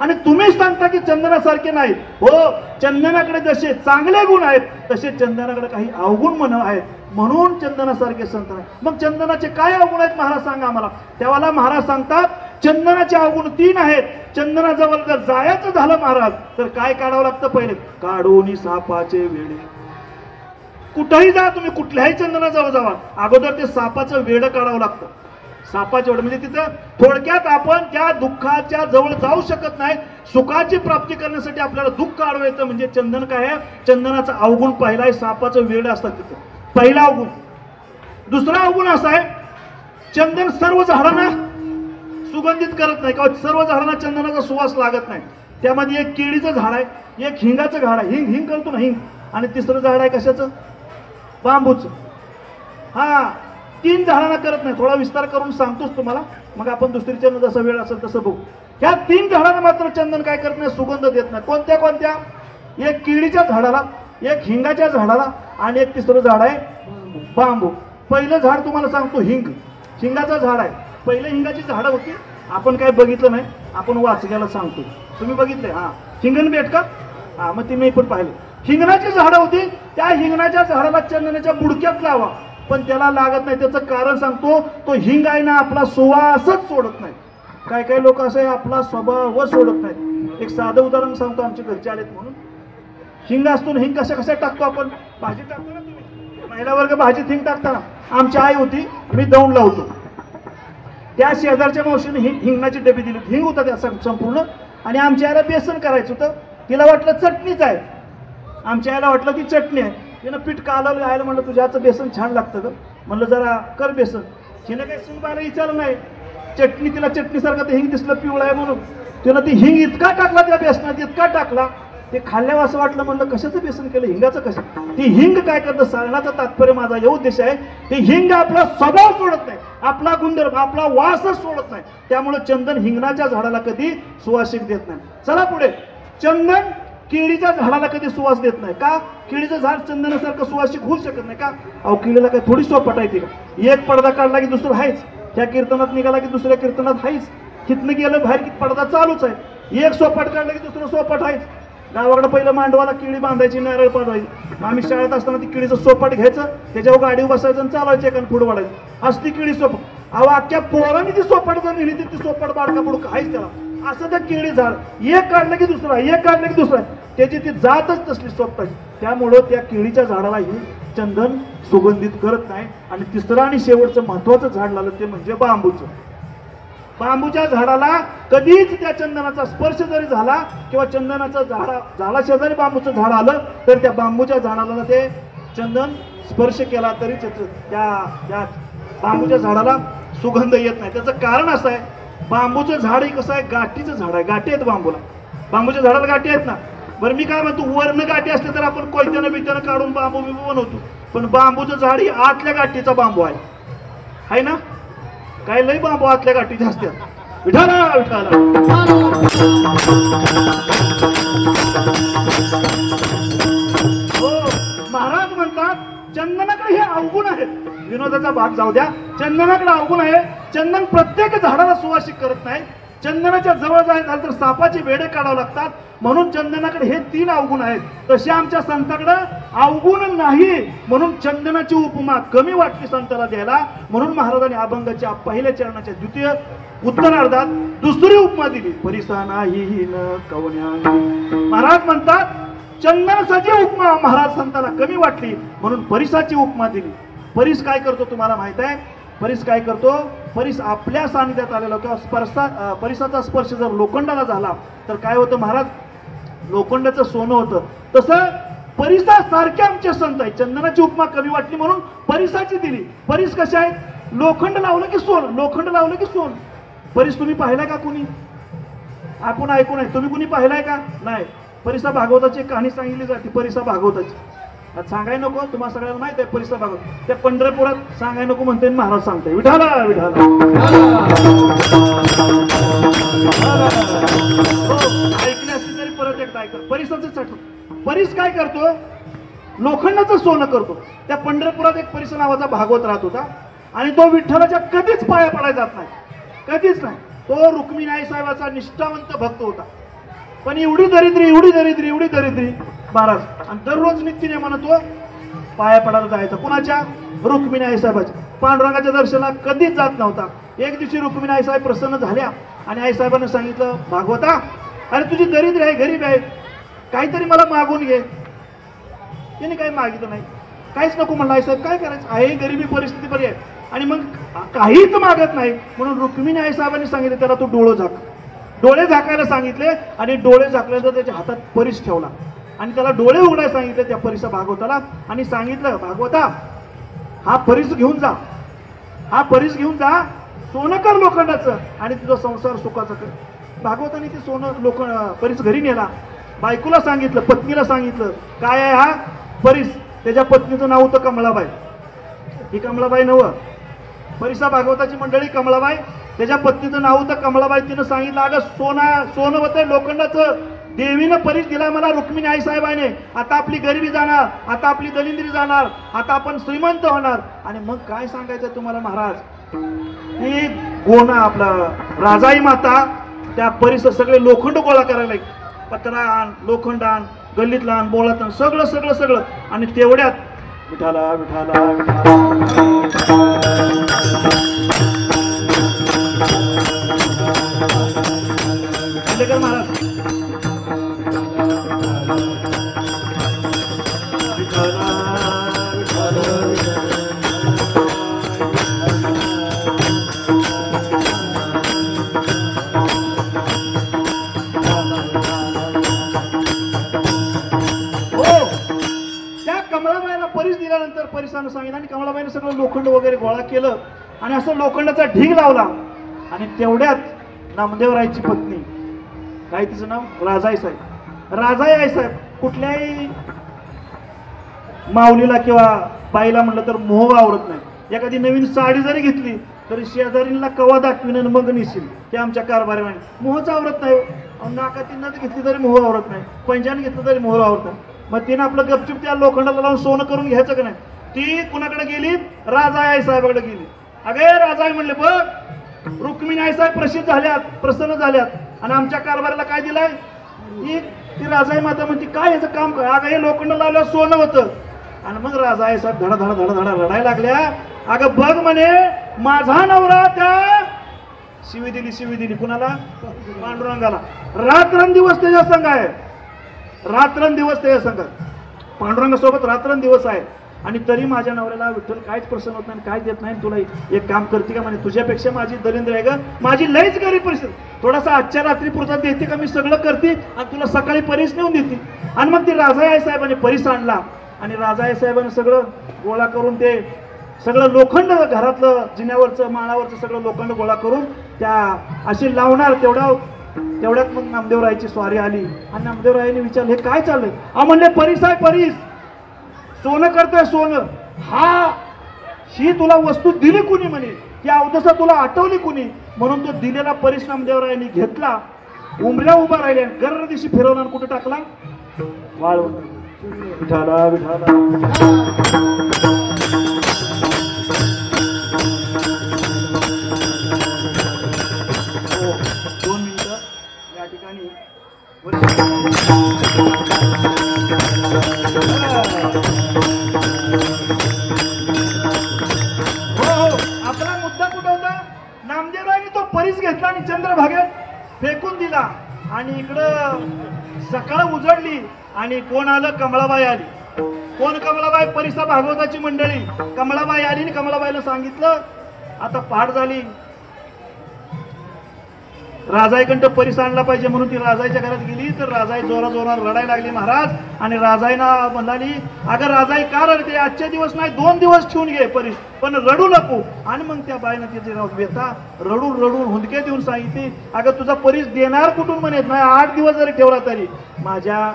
आणि तुम्ही सांगता की चंदनासारखे नाहीत. हो, चंदनाकडे जसे चांगले गुण आहेत तसे चंदनाकडे काही अवगुण म्हण आहेत, म्हणून चंदनासारखे संत नाही. मग चंदनाचे काय अवगुण आहेत महाराज सांगा आम्हाला. त्यावेळेला महाराज सांगतात, चंदनाचे अवगुण 3 आहेत. चंदनाजवळ जर जायचं झालं महाराज तर काय काढावं लागतं, पहिले काढून सापाचे वेडे. कुठेही जा तुम्ही, कुठल्याही चंदनाजवळ जावा, अगोदर ते सापाचं वेड काढावं लागतं. सापाचे वेड म्हणजे तिथं थोडक्यात आपण त्या दुःखाच्या जवळ जाऊ शकत नाही. सुखाची प्राप्ती करण्यासाठी आपल्याला दुःख आढळून म्हणजे चंदन काय आहे, चंदनाचा अवगुण पहिला आहे, सापाचं वेड असतात तिथं, पहिला अवगुण. दुसरा अवगुण असा आहे, चंदन सर्व झाडांना सुगंधित करत नाही किंवा सर्व झाडांना चंदनाचा सुवास लागत नाही. त्यामध्ये एक केळीचं झाड आहे, एक हिंगाचं झाड आहे, हिंग हिंग करतो ना हिंग, आणि तिसरं झाड आहे कशाचं, बांबूचं. हा 3 झाडांना करत नाही. थोडा विस्तार करून सांगतोच तुम्हाला, मग आपण दुसरी चंदन जसा वेळ असेल तसं बघू. ह्या 3 झाडांना मात्र चंदन काय करत नाही, सुगंध देत नाही. कोणत्या कोणत्या, एक केळीच्या झाडाला, एक हिंगाच्या झाडाला, आणि एक तिसरं झाड आहे बांबू. पहिलं झाड तुम्हाला सांगतो हिंग, हिंगाचं झाड आहे. पहिले हिंगाची झाडं होती, आपण काय बघितलं नाही, आपण वाचल्याला सांगतो. तुम्ही बघितले हा हिंगण बेट का, हा मग ती मी पण पाहिलं. हिंगणाची झाडं होती, त्या हिंगणाच्या झाडाला चंदनाच्या बुडक्यात लावा, पण त्याला लागत नाही. त्याचं कारण सांगतो, तो हिंग आहे ना आपला सुवासच सोडत नाही. काय काय लोक असे आपला स्वभाव सोडत नाहीत. एक साधं उदाहरण सांगतो, आमच्या घरचे आलेत म्हणून. हिंग असतो ना, हिंग कशा कशा टाकतो आपण, भाजी टाकतो ना तुम्ही, महिला वर्ग भाजीत हिंग टाकताना. आमची आई होती, मी दौंड लावतो, त्या शेजारच्या मावशीने हिंगणाची डबी दिली होती, हिंग होता त्या संपूर्ण. आणि आमच्या आईला बेसन करायचं होतं, तिला वाटलं चटणीच आहे, आमच्या आईला वाटलं ती चटणी आहे. तिनं पीठ कालवलं, आईला म्हणलं तुझ्या हातचं बेसन छान लागतं ग, म्हणलं जरा कर बेसन. तिनं काही सुनबाईला विचारलं नाही, चटणी तिला चटणीसारखं ते हिंग दिसलं पिवळं आहे म्हणून. तिनं ती हिंग इतका टाकला त्या बेसनात, इतका टाकला, ते खाल्ल्यावर असं वाटलं, म्हणलं कशाचं बेसन केलं, हिंगाचं कसं. ती हिंग काय करतं, सांगण्याचा तात्पर्य माझा हे उद्देश आहे, ती हिंग आपला स्वभाव सोडत नाही, आपला गुणधर्म, आपला वासच सोडत नाही. त्यामुळे चंदन हिंगणाच्या झाडाला कधी सुवासिक देत नाही. चला पुढे, चंदन केळीच्या झाडाला कधी सुवास देत नाही का, केळीचं झाड चंदनासारखं सुवासिक होऊ शकत नाही का. अहो केळीला काय थोडी सोपट आहे तिला, एक पडदा काढला की दुसरं आहेच, त्या कीर्तनात निघाला की दुसऱ्या कीर्तनात आहेच, तिथनं गेलं बाहेर की पडदा चालूच आहे. एक सोपट काढला की दुसरं सोपट आहेच. गावाकडे पहिलं मांडवाला केळी बांधायची, नारळ पाडवायची. आम्ही शाळेत असताना ती केळीचं सोपट घ्यायचं, त्याच्यावर गाडीवर बसायचं आणि चालायचं, एकाने पुढे वाढायचं, असती केळी सोपट. अहो अख्ख्या पोरांनी ती सोपट जर नेली ती सोपट बाडका बुडका आहेच त्याला. असं तर केळी झाड, एक काढलं की दुसरा, एक काढलं की दुसरा, त्याची ती जातच तसली सोपटाची. त्यामुळं त्या केळीच्या झाडालाही चंदन सुगंधित करत नाही. आणि तिसरं आणि शेवटचं महत्वाचं झाड लागलं ते म्हणजे बांबूचं. बांबूच्या झाडाला कधीच त्या चंदनाचा स्पर्श जरी झाला किंवा चंदनाचा झाडा शेजारी बांबूचं झाड आलं तर त्या बांबूच्या झाडाला ते चंदन स्पर्श केला तरी त्या बांबूच्या झाडाला सुगंध येत नाही. त्याचं कारण असं आहे, बांबूचं झाड हे कसं आहे, गाठीचं झाड आहे, गाठी आहेत बांबूला, बांबूच्या झाडाला गाठी आहेत ना. बरं मी काय म्हणतो, वरनं गाठी असते तर आपण कोयत्यानं बित्यानं काढून बांबू बिंबू बनवतो, पण बांबूचं झाड ही आतल्या गाठीचा बांबू आहे ना. काय लय बांबू आतल्या गाठीचे असतात. विठाला विठाला हो, महाराज म्हणतात चंदनाकडे हे अवगुण आहे. विनोदाचा भाग जाऊ द्या, चंदनाकडे अवगुण आहे. चंदन प्रत्येक झाडाला सुवासिक करत नाही. चंदनाच्या जवळ जायचं झालं तर सापाचे वेडे काढावे लागतात. म्हणून चंदनाकडे हे 3 अवगुण आहेत. तसे आमच्या संतांकडे अवगुण नाही, म्हणून चंदनाची उपमा कमी वाटली संताला द्यायला. म्हणून महाराजांनी अभंगाच्या पहिल्या चरणाच्या द्वितीय उत्तरार्धात दुसरी उपमा दिली, परिसा नाही न कवन्या. महाराज म्हणतात चंदनाची उपमा महाराज संताला कमी वाटली म्हणून परिसाची उपमा दिली. परिस काय करतो तुम्हाला माहित आहे? परिस काय करतो? परिस आपल्या सानिध्यात आलेला किंवा परिसाचा स्पर्श जर लोखंडाला झाला तर काय होतं महाराज? लोखंडाचं सोनं होतं. तसं परिसासारखे आमचे संत आहेत. चंदनाची उपमा कमी वाटली म्हणून परिसाची दिली. परिस कशा आहेत? लोखंड लावलं की सोन, लोखंड लावलं की सोन. परिस तुम्ही पाहिलाय का? कुणी आपण ऐकून आहे, तुम्ही कुणी पाहिलाय का? नाही. परिसा भागवताची कहाणी सांगितली जाते. परिसा भागवताची सांगाय नको, तुम्हाला सगळ्यांना माहित आहे. परिसा भागवत त्या पंढरपुरात सांगाय नको म्हणते महाराज सांगते विठाला विठाला. ऐकले असते तरी परत एकदा ऐका. परिसाचं चटून परिस काय करतो? लोखंडाचं सोनं करतो. त्या पंढरपुरात एक परिस नावाचा भागवत राहत होता आणि तो विठ्ठलाच्या कधीच पाया पडायला जात नाही, कधीच नाही. तो रुक्मिणी आई साहेबाचा निष्ठावंत भक्त होता. पण एवढी दरिद्री एवढी दरिद्री एवढी दरिद्री महाराज, आणि दररोज नित्याने म्हणतो पाया पडायला जायचं. कुणाच्या? रुक्मिणी आई साहेबाच्या. पांडुरंगाच्या दर्शनाला कधीच जात नव्हता. एक दिवशी रुक्मिणी आई साहेब प्रसन्न झाल्या आणि आई साहेबांना सांगितलं, भागवता अरे तुझी दरिद्री आहे, गरीब आहे, काहीतरी मला मागून घे. त्याने काही मागितलं नाही, काहीच नको म्हणलं. आई साहेब काय करायचं आहे, गरिबी परिस्थिती बरी आहे आणि मग काहीच मागत नाही. म्हणून रुक्मिणी आई साहेबांनी सांगितलं त्याला तू डोळं झाक. डोळे झाकायला सांगितले आणि डोळे झाकल्यानंतर त्याच्या हातात परिस ठेवला आणि त्याला डोळे उघडायला सांगितले त्या परिसा भागवताला आणि सांगितलं, भागवता हा परीस घेऊन जा, हा परीस घेऊन जा, सोनं कर लोखंडाचं आणि तुझा संसार सुखाचा कर. भागवताने ते सोनं परीस घरी नेला. बायकोला सांगितलं, पत्नीला सांगितलं, काय आहे हा परीस. त्याच्या पत्नीचं नाव होतं कमळाबाई. ही कमळाबाई नव, परिसा भागवताची मंडळी कमळाबाई, त्याच्या पत्नीचं नाव होतं कमळाबाई. तिनं सांगितलं, अगं सोनं होतं लोखंडाचं, देवीनं परीस दिला मला रुक्मिणी आई साहेबाने. आता आपली गरिबी जाणार, आता आपली दलिंद्री जाणार, आता आपण श्रीमंत होणार. आणि मग काय सांगायचं तुम्हाला महाराज, ही गोना आपला राजाई माता त्या परिसर सगळे लोखंड गोळा करायला, पत्रा लोखंड आण, गल्लीतला आण, बोळात आण, सगळं सगळं सगळं. आणि तेवढ्यात विठाला विठाला महाराज परीस दिल्यानंतर परिसानं सांगितलं आणि कमळाबाईनं सगळं लोखंड वगैरे गोळा केलं आणि असं लोखंडाचा ढीग लावला. आणि तेवढ्यात नामदेवरायची पत्नी, काय तिचं नाव, राजाई साहेब. राजाई आई साहेब कुठल्याही माऊलीला किंवा बाईला म्हटलं तर मोह आवरत नाही. एखादी नवीन साडी जरी घेतली तरी शेजारीला कवा दाखवीन आणि मग नेशील, ते आमच्या कारभारीने मोहच आवरत नाही. नाकाती नथ घेतली तरी मोह आवरत नाही, पंजान घेतलं तरी मोह आवरत नाही. मग तिने आपलं गपचूप त्या लोखंडाला लावून सोनं करून घ्यायचं का नाही. ती कुणाकडे गेली, राजाई आई साहेबाकडे गेली. अगे राजाई म्हणले, बघ रुक्मिणी आई साहेब प्रसिद्ध झाल्यात, प्रसन्न झाल्यात आणि आमच्या कारभाराला काय दिलाय. ती राजाई माता म्हणते, काय याचं काम काय. अगं हे लोखंड लावल्यावर सोनं होतं. आणि मग राजाई साहेब धडा धडा धडा धडा रडायला लागल्या. अगं बघ म्हणे, माझा नवरा त्या शिवी दिली कुणाला, पांडुरंगाला. रात्रंदिवस त्याच्या संघ आहे, रात्रंदिवस त्याच्या संघ पांडुरंगासोबत रात्रंदिवस आहे. आणि तरी माझ्या नवऱ्याला विठ्ठल काहीच प्रसन्न होत नाही, काहीच देत नाही. तुला एक काम करते का म्हणे, तुझ्यापेक्षा माझी दलिंद्र आहे ग, माझी लईच गरीब परिस्थिती, थोडासा आजच्या रात्री पुरता देते का, मी सगळं करते आणि तुला सकाळी परीस नेऊन देते. आणि मग ती राजाई साहेबांनी परीस आणला आणि राजाई साहेबांनी सगळं गोळा करून ते सगळं लोखंड घरातलं जिन्यावरचं माळावरचं सगळं लोखंड गोळा करून त्या अशी लावणार. तेवढ्यात मग नामदेवरायची स्वारी आली आणि नामदेवरायने विचारलं, हे काय चाललंय. म्हणले, परीस आहे परीस, सोनं करतोय सोनं. ही तुला वस्तू दिली कुणी म्हणे, ही अवदसा तुला आठवली कुणी. म्हणून तो दिलेला परीस नामदेवरायांनी घेतला, उमऱ्या उभा राहिले, गर्र दिशी फिरवला आणि कुठे टाकला, वाळवून. विठाला विठाला या ठिकाणी आपला मुद्दा कुठं होता. नामदेवरायांनी तो परीस घेतला आणि चंद्रभागेत फेकून दिला. आणि इकडं सकाळ उजडली आणि कोण आलं, कमळाबाई आली. कोण कमळाबाई, परिसा भागवताची मंडळी. कमळाबाई आली आणि कमळाबाईला सांगितलं, आता पहाट झाली, राजाईकडं परीस आणला पाहिजे. म्हणून ती राजाईच्या घरात गेली तर राजाई जोरात रडायला लागली महाराज. आणि राजाईना म्हणाली, अगं राजाई का रडते, आजचे दिवस नाही 2 दिवस ठेवून घे परीस, पण रडू नको. आणि मग त्या बाईनं तिची व्यथा रडून हुंदके देऊन सांगितली, अगं तुझा परीस देणार कुठून म्हणत नाही, 8 दिवस जरी ठेवला तरी माझ्या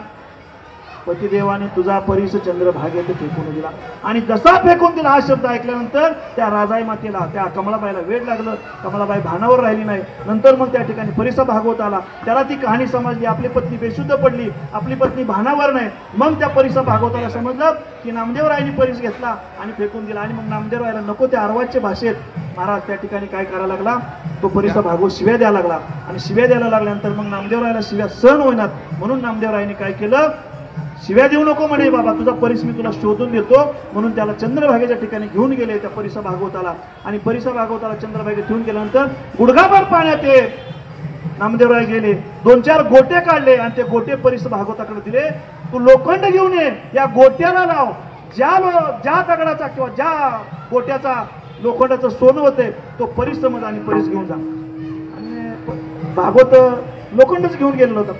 पतिदेवाने तुझा परीस चंद्रभागेत फेकून दिला. आणि जसा फेकून दिला हा शब्द ऐकल्यानंतर त्या राजाई मातेला, त्या कमळाबाईला वेळ लागलं. कमळाबाई भानावर राहिली नाही. नंतर मग त्या ठिकाणी परिसा भागवत आला, त्याला ती कहाणी समजली. आपली पत्नी बेशुद्ध पडली, आपली पत्नी भानावर नाही. मग त्या परिसा भागवताला समजलं की नामदेवरायांनी परीस घेतला आणि फेकून दिला. आणि मग नामदेवरायला नको त्या अर्वाच्य भाषेत महाराज त्या ठिकाणी काय करायला लागला, तो परिसा भागवत शिव्या द्यायला लागला. आणि शिव्या द्यायला लागल्यानंतर मग नामदेवरायला शिव्या सहन होईनात. म्हणून नामदेवरायांनी काय केलं, शिव्या देऊ नको म्हणे बाबा, तुझा परीस मी तुला शोधून देतो. म्हणून त्याला चंद्रभागेच्या ठिकाणी घेऊन गेले त्या परिसा भागवताला. आणि परिसा भागवताला चंद्रभागेत घेऊन गेल्यानंतर गुडघाभर पाण्यात ते नामदेवराय गेले, 2-4 गोटे काढले आणि ते गोटे परिसा भागवताकडे दिले. तू लोखंड घेऊन ये, या गोट्याला लाव, ज्या दगडाचा किंवा ज्या गोट्याचा लोखंडाचं सोनं होते तो परीस समज आणि परीस घेऊन जा. आणि भागवत लोखंडच घेऊन गेलेलं होतं.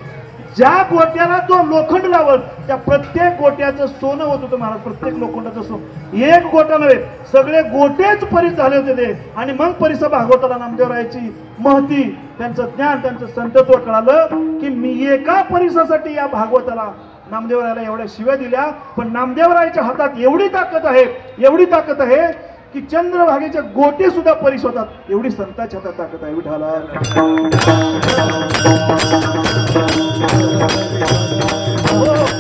ज्या गोट्याला तो लोखंड लावल त्या प्रत्येक गोट्याचं सोनं होत होतं महाराज. प्रत्येक लोखंडाचं सोनं, एक गोटा नव्हे, सगळे गोटेच परीस झाले होते ते. आणि मग परिसा भागवताला नामदेवरायाची महती, त्यांचं ज्ञान, त्यांचं संतत्व कळालं की मी एका परिसासाठी या भागवताला नामदेवरायाला एवढ्या शिव्या दिल्या, पण नामदेवरायाच्या हातात एवढी ताकद आहे, एवढी ताकद आहे की चंद्रभागेचे गोटे सुद्धा परीस होतात, एवढी संतांच्या हातात ताकद आहे. विठाला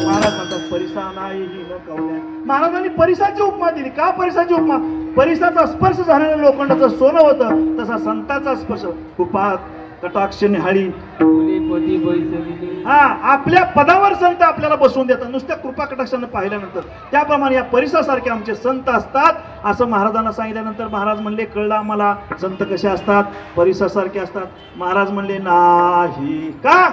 महाराज म्हणतात परिसा नाही न कवल्या. महाराजांनी परिसाची उपमा दिली. का परिसाची उपमा? परिसाचा स्पर्श झालेल्या लोखंडाचं सोनं होतं, तसा संतांचा स्पर्श कृपा कटाक्ष निहाळी. हा, आपल्या पदावर संत आपल्याला बसवून देतात नुसत्या कृपा कटाक्षानं पाहिल्यानंतर. त्याप्रमाणे या परिसासारखे आमचे संत असतात असं महाराजांना सांगितल्यानंतर महाराज म्हणले कळलं आम्हाला संत कसे असतात, परिसासारखे असतात. महाराज म्हणले नाही. का?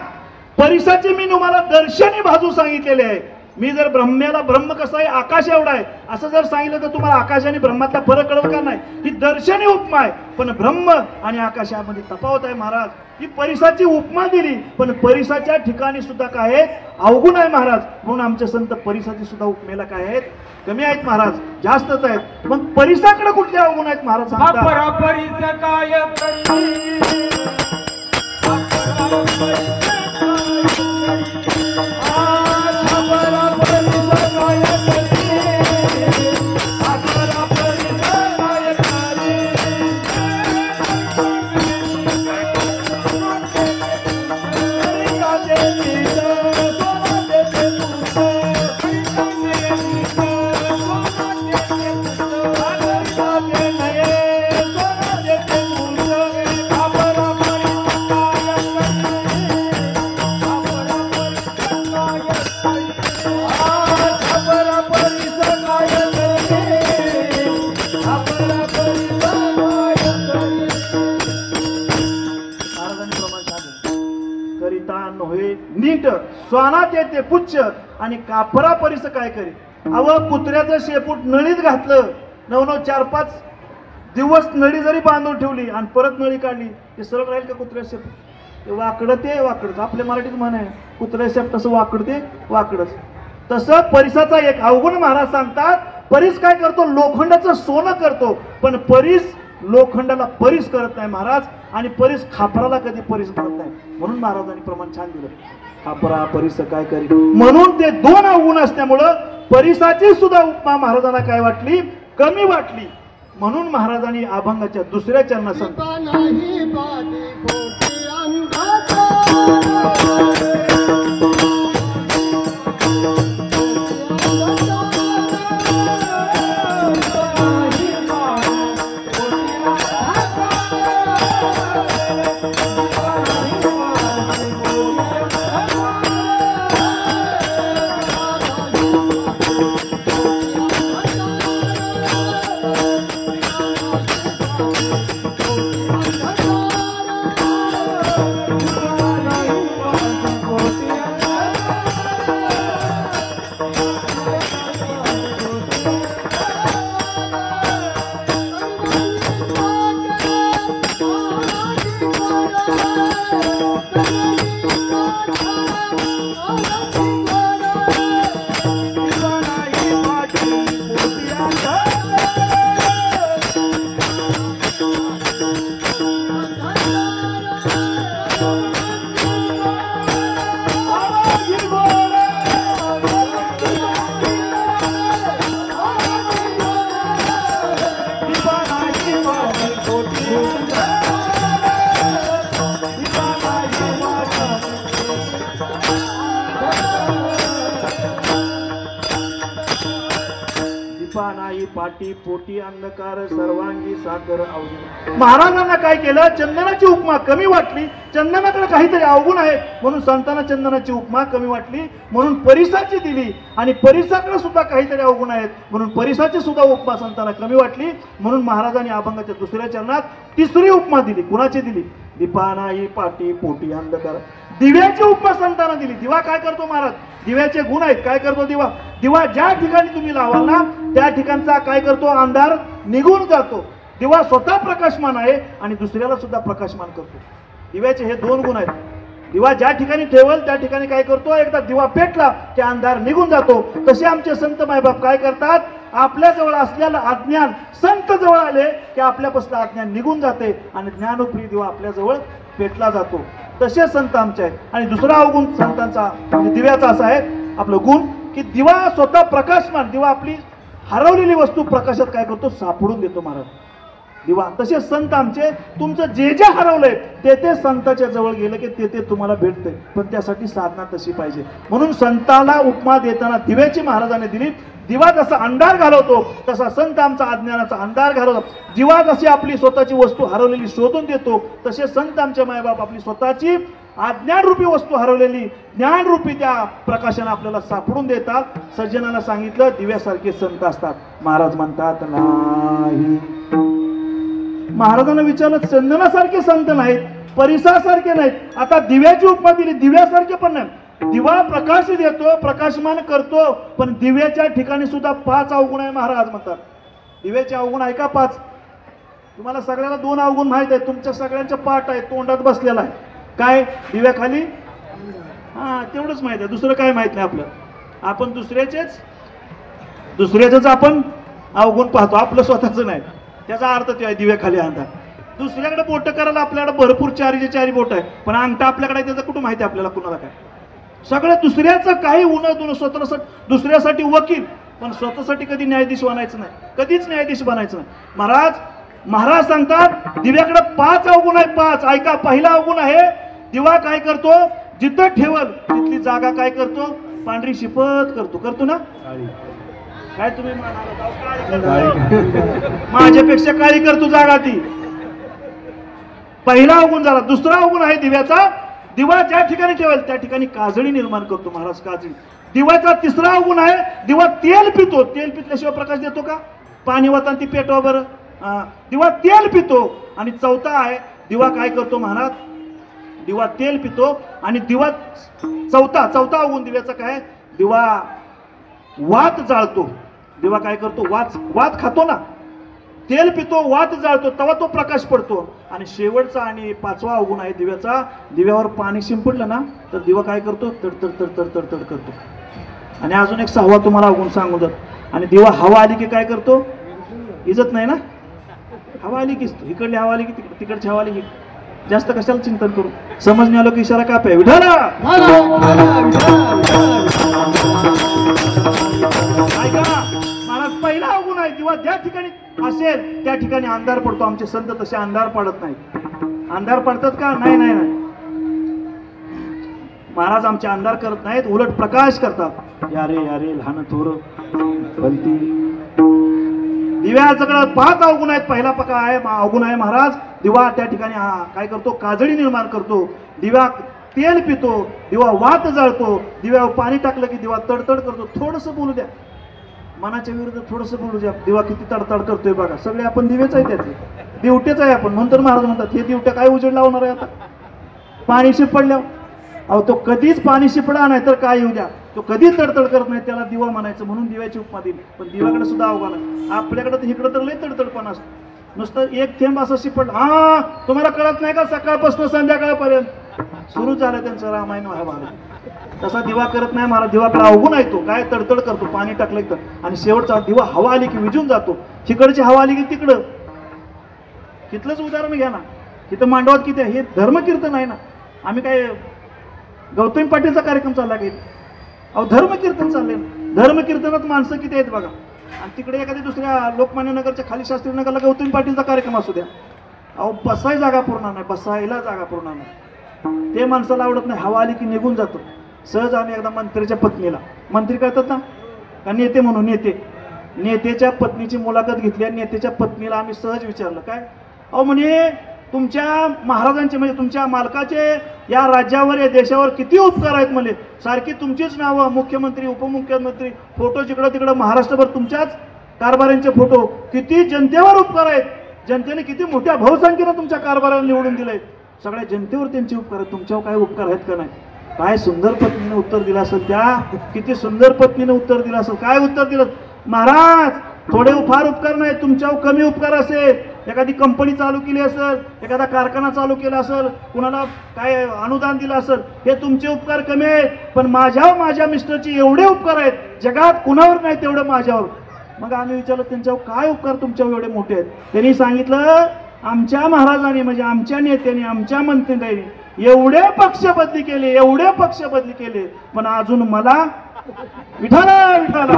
परिसाचे मी तुम्हाला दर्शनी बाजू सांगितलेले आहे. मी जर ब्रह्म्याला ब्रह्म कसा आहे, आकाश एवढा आहे असं जर सांगितलं तर तुम्हाला आकाश आणि ब्रह्मातला फरक कळत का नाही? ही दर्शनी उपमा आहे, पण ब्रह्म आणि आकाशामध्ये तफावत आहे महाराज. ही परिसाची उपमा दिली, पण परिसाच्या ठिकाणी सुद्धा काय आहे, अवगुण आहे महाराज. म्हणून आमचे संत परिसाची सुद्धा उपमेला काय आहेत, कमी आहेत महाराज, जास्तच आहेत. मग परिसाकडे कुठले अवगुण आहेत महाराज सांगतात? नीट स्वानात येते पुच्छ आणि कापरा परिस काय करी. अव कुत्र्याचं शेपूट नळीत घातलं, 9-9 4-5 दिवस नळी जरी बांधून ठेवली आणि परत नळी काढली, ते सरळ राहील का कुत्र्याचं शेपूट? ते वाकडं ते वाकडच. आपल्या मराठीत म्हण आहे, कुत्र्याचं शेपूट तसं वाकड ते वाकडच. तसं परिसाचा एक अवगुण महाराज सांगतात. परिस काय करतो, लोखंडाचं सोनं करतो, पण परिस लोखंडाला परिस करत नाही महाराज. आणि परिस खापराला कधी परिस करत नाही. म्हणून महाराजांनी प्रमाण छान दिलं, खापरा परिस काय करी. म्हणून ते दोन अवगुण असल्यामुळं परिसाची सुद्धा उपमा महाराजांना काय वाटली, कमी वाटली. म्हणून महाराजांनी अभंगाच्या दुसऱ्या चरणात नाही पाटी पोटी अंधकार सर्वांगी साकर अवघड. महाराजांना काय केलं, चंदनाची उपमा कमी वाटली. चंदनाकडे काहीतरी अवगुण आहे म्हणून संतांना चंदनाची उपमा कमी वाटली, म्हणून परिसाची दिली. आणि परिसाकडे सुद्धा काहीतरी अवगुण आहेत म्हणून परिसाची सुद्धा उपमा संतांना कमी वाटली. म्हणून महाराजांनी अभंगाच्या दुसऱ्या चरणात तिसरी उपमा दिली. कुणाची दिली? दीपा नाही पाटी पोटी अंधकार. दिव्याची उपमा संतांना दिली. दिवा काय करतो महाराज? दिव्याचे गुण आहेत. काय करतो दिवा? दिवा ज्या ठिकाणी तुम्ही लावाल ना त्या ठिकाणचा काय करतो, अंधार निघून जातो. दिवा स्वतः प्रकाशमान आहे आणि दुसऱ्याला सुद्धा प्रकाशमान करतो. दिव्याचे हे दोन गुण आहेत. दिवा ज्या ठिकाणी ठेवल त्या ठिकाणी काय करतो, एकदा दिवा पेटला की अंधार निघून जातो. तसे आमचे संत मायबाप काय करतात, आपल्या जवळ असलेलं अज्ञान संत जवळ आले की आपल्यापासून अज्ञान निघून जाते आणि ज्ञानोप्रिय दिवा आपल्या जवळ पेटला जातो. तसे संत आमचे आहेत. आणि दुसरा अवगुण संतांचा म्हणजे दिव्याचा असा आहे आपलं गुण की दिवा स्वतः प्रकाशमान, दिवा आपली हरवलेली वस्तू प्रकाशात काय करतो, सापडून देतो महाराज दिवा. तसे संत आमचे तुमचं जे जे हरवलंय ते ते संताच्या जवळ गेलं की ते ते तुम्हाला भेटतंय, पण त्यासाठी साधना तशी पाहिजे. म्हणून संताला उपमा देताना दिव्याची महाराजांनी दिली. दिवा जसा अंधार घालवतो तसा संत आमचा अज्ञानाचा अंधार घालवतो. दिवा जशी आपली स्वतःची वस्तू हरवलेली शोधून देतो तसे संत आमचे मायबाप आपली स्वतःची अज्ञानरूपी वस्तू हरवलेली ज्ञानरूपी त्या प्रकाशाने आपल्याला सापडून देतात. सज्जनाला सांगितलं दिव्यासारखे संत असतात. महाराज म्हणतात नाही. महाराजांना विचारलं चंदनासारखे संत नाहीत, परिसासारखे नाहीत. आता दिव्याची उपमा दिली, दिव्यासारखे पण नाही. दिवा प्रकाश देतो, प्रकाशमान करतो, पण दिव्याच्या ठिकाणी सुद्धा 5 अवगुण आहे महाराज म्हणतात. दिव्याचे अवगुण आहे का 5? तुम्हाला सगळ्याला 2 अवगुण माहित आहे, तुमच्या सगळ्यांच्या पाठ आहे, तोंडात बसलेला आहे. काय दिव्याखाली? हा तेवढंच माहित आहे, दुसरं काय माहित नाही आपलं. आपण दुसऱ्याचेच आपण अवगुण पाहतो, आपलं स्वतःचं नाही. त्याचा अर्थ ते आहे दिव्याखाली अंधार. दुसऱ्याकडे बोट करायला आपल्याकडे भरपूर 4 बोट आहे, पण अंगठा आपल्याकडे त्याचं कुठं माहिती आपल्याला कुणाला काय. सगळं दुसऱ्याचं काही उन्हा स्वतःसाठी दुसऱ्यासाठी वकील, पण स्वतःसाठी कधी न्यायाधीश बनायचं नाही, कधीच न्यायाधीश बनायचं नाही. महाराज सांगतात दिव्याकडे 5 अवगुण आहे. 5 ऐका. पहिला अवगुण आहे दिवा काय करतो, जिथं ठेवल तिथली जागा काय करतो, पांढरी शिपत करतो. करतो ना? काय तुम्ही माझ्यापेक्षा काळी करतो जागा ती. पहिला अवगुण झाला. दुसरा अवगुण आहे दिव्याचा, दिवा ज्या ठिकाणी ठेवेल त्या ठिकाणी काजळी निर्माण करतो महाराज, काजळी. दिव्याचा तिसरा अवगुण आहे दिवा तेल पितो. तेल पितल्याशिवाय प्रकाश देतो का? पाणी वातान ती पेटवा बरं. दिवा तेल पितो. आणि चौथा आहे दिवा काय करतो महाराज, दिवा तेल पितो. आणि दिवा चौथा अवगुण दिव्याचा काय, दिवा वात जाळतो. दिवा काय करतो, वात खातो ना, तेल पितो, वात जाळतो, तेव्हा तो प्रकाश पडतो. आणि शेवटचा आणि 5वा अवगुण आहे दिव्याचा, दिव्यावर पाणी शिंपडलं ना तर दिवा काय करतो, तडतड करतो. आणि अजून एक 6वा तुम्हाला अवगुण सांगू जात. आणि दिवा हवा आली की काय करतो, इजत नाही ना, हवा आली की इकडली हवा आली की तिकडची हवा आली की. जास्त कशाला चिंतन करू, समजणे आलो की इशारा कापे विठाला. ऐका महाराज, पहिला अवगुण आहे दिवा ज्या ठिकाणी असेल त्या ठिकाणी अंधार पडतो. आमचे संत तसे अंधार पडत नाही. अंधार पडतात का? नाही. महाराज आमचे अंधार करत नाहीत, उलट प्रकाश करतात. यारे लहान थोर भलती. दिव्याचं 5 अवगुण आहेत. पहिला अवगुण आहे महाराज दिवा त्या ठिकाणी काय करतो, काजळी निर्माण करतो. दिवा तेल पितो, दिवा वात जाळतो, दिव्यावर पाणी टाकलं की दिवा तडतड करतो. थोडंसं बोलू द्या, मनाच्या विरुद्ध थोडंसं बोलू द्या. दिवा किती तडतड करतोय बघा. सगळे आपण दिवेच आहे, त्याचे दिवटेच आहे आपण. म्हणून महाराज म्हणतात हे दिवट्या काय उजेड लावणार आहे आता, पाणी शिपडल्यावर. अहो तो कधीच पाणी शिपडा नाही तर काय येऊ द्या, तो कधी तडतड करत नाही, त्याला दिवा म्हणायचं. म्हणून दिव्याची उपमा दिली. पण दिव्याकडे सुद्धा अवघड आहे. आपल्याकडे तर इकडं तर लय तडतडपणा असतो. नुसतं एक थेंब असं शिपड. तुम्हाला कळत नाही का, सकाळपासून संध्याकाळपर्यंत सुरू झालं त्यांचं रामायण महाभारत. तसा दिवा करत नाही महाराज. दिवाकडे अवगुण आहे, तो काय तडतड करतो, पाणी टाकलं तर. आणि शेवटचा दिवा हवा आली की विजून जातो. तिकडची हवा आली की तिकडं. तिथलंच उदाहरण घ्या ना, तिथं मांडवात किती आहे, हे धर्मकीर्तन आहे ना. आम्ही काय गौतमी पाटीलचा कार्यक्रम चालला की, अहो धर्मकीर्तन चालले. धर्मकीर्तनात माणसं किती आहेत बघा. आणि तिकडे एखाद्या दुसऱ्या लोकमान्य नगरच्या खाली शास्त्री नगरला गौतमी पाटीलचा कार्यक्रम असू द्या, अहो बसाय जागा पुरणार नाही, बसायला जागा पुरणार नाही. ते माणसाला आवडत नाही. हवा आली की निघून जातो. सहज आम्ही एकदा मंत्र्याच्या पत्नीला, मंत्री कळतात ना का, नेते म्हणून नेत्याच्या पत्नीची मुलाखत घेतली. आणि नेत्याच्या पत्नीला आम्ही सहज विचारलं काय, अहो म्हणे तुमच्या महाराजांचे म्हणजे तुमच्या मालकाचे या राज्यावर या देशावर किती उपकार आहेत. म्हणजे सारखी तुमचीच नावं, मुख्यमंत्री उपमुख्यमंत्री, फोटो जिकडं तिकडं महाराष्ट्रभर तुमच्याच कारभाऱ्यांचे फोटो. किती जनतेवर उपकार आहेत, जनतेने किती मोठ्या बहुसंख्येनं तुमच्या कारभाराला निवडून दिलंय. सगळ्या जनतेवर त्यांचे उपकार आहेत, तुमच्यावर काय उपकार आहेत का नाही. काय सुंदर पत्नीने उत्तर दिलं असेल त्या, किती सुंदर पत्नीने उत्तर दिलं असेल. काय उत्तर दिलं, महाराज थोडे फार उपकार नाही, तुमच्यावर कमी उपकार असेल एखादी कंपनी चालू केली असेल, एखादा कारखाना चालू केला असेल, कुणाला काय अनुदान दिलं असेल, हे तुमचे उपकार कमी आहेत, पण माझ्या मिस्टरचे एवढे उपकार आहेत जगात कुणावर नाही तेवढं माझ्यावर. मग आम्ही विचारलं त्यांच्यावर काय उपकार तुमच्यावर एवढे मोठे आहेत. त्यांनी सांगितलं आमच्या महाराजांनी म्हणजे आमच्या नेत्यांनी आमच्या मंत्र्यांनी एवढे पक्ष बदली केले पण अजून मला विठाला विठाला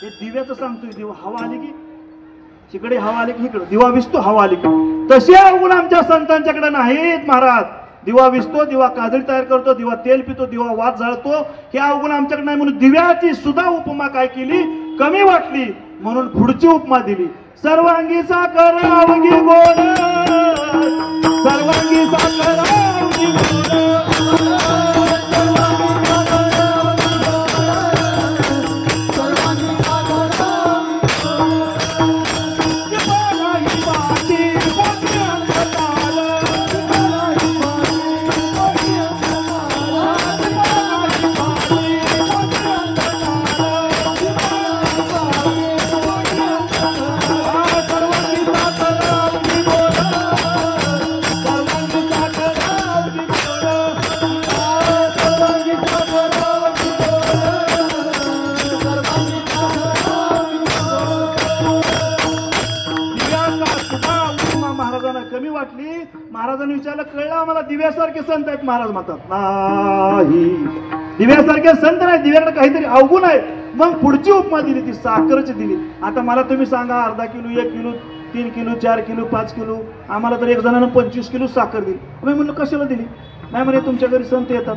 हे दिव्याचं सांगतोय. दिवा हवा आली की तिकडे, हवा आली की इकडे, दिवा विसतो हवा आली की. तसे अवगुण आमच्या संतांच्याकडे नाहीत महाराज. दिवा विसतो, दिवा काजळी तयार करतो, दिवा तेल पितो, दिवा वात जाळतो, हे अवगुण आमच्याकडे नाही. म्हणून दिव्याची सुद्धा उपमा काय केली, कमी वाटली म्हणून पुढची उपमा दिली. सर्वांगी साखर अवघी गोड, सर्वांगी साखर अवघी गोड, कमी वाटली. महाराजांनी विचारलं, कळलं आम्हाला दिव्यासारखे संत आहेत. महाराज म्हणतात नाही, दिव्यासारखे संत नाही, दिव्याकडे काहीतरी अवगुण आहे. मग पुढची उपमा दिली, ती साखरची दिली. आता मला तुम्ही सांगा, अर्धा kilo, 1 kilo, 3 kilo, 4 kilo, 5 kilo, आम्हाला तर एक जणांना 25 किलो साखर दिली. मी म्हणलं कशाला दिली? नाही म्हणे तुमच्या घरी संत येतात,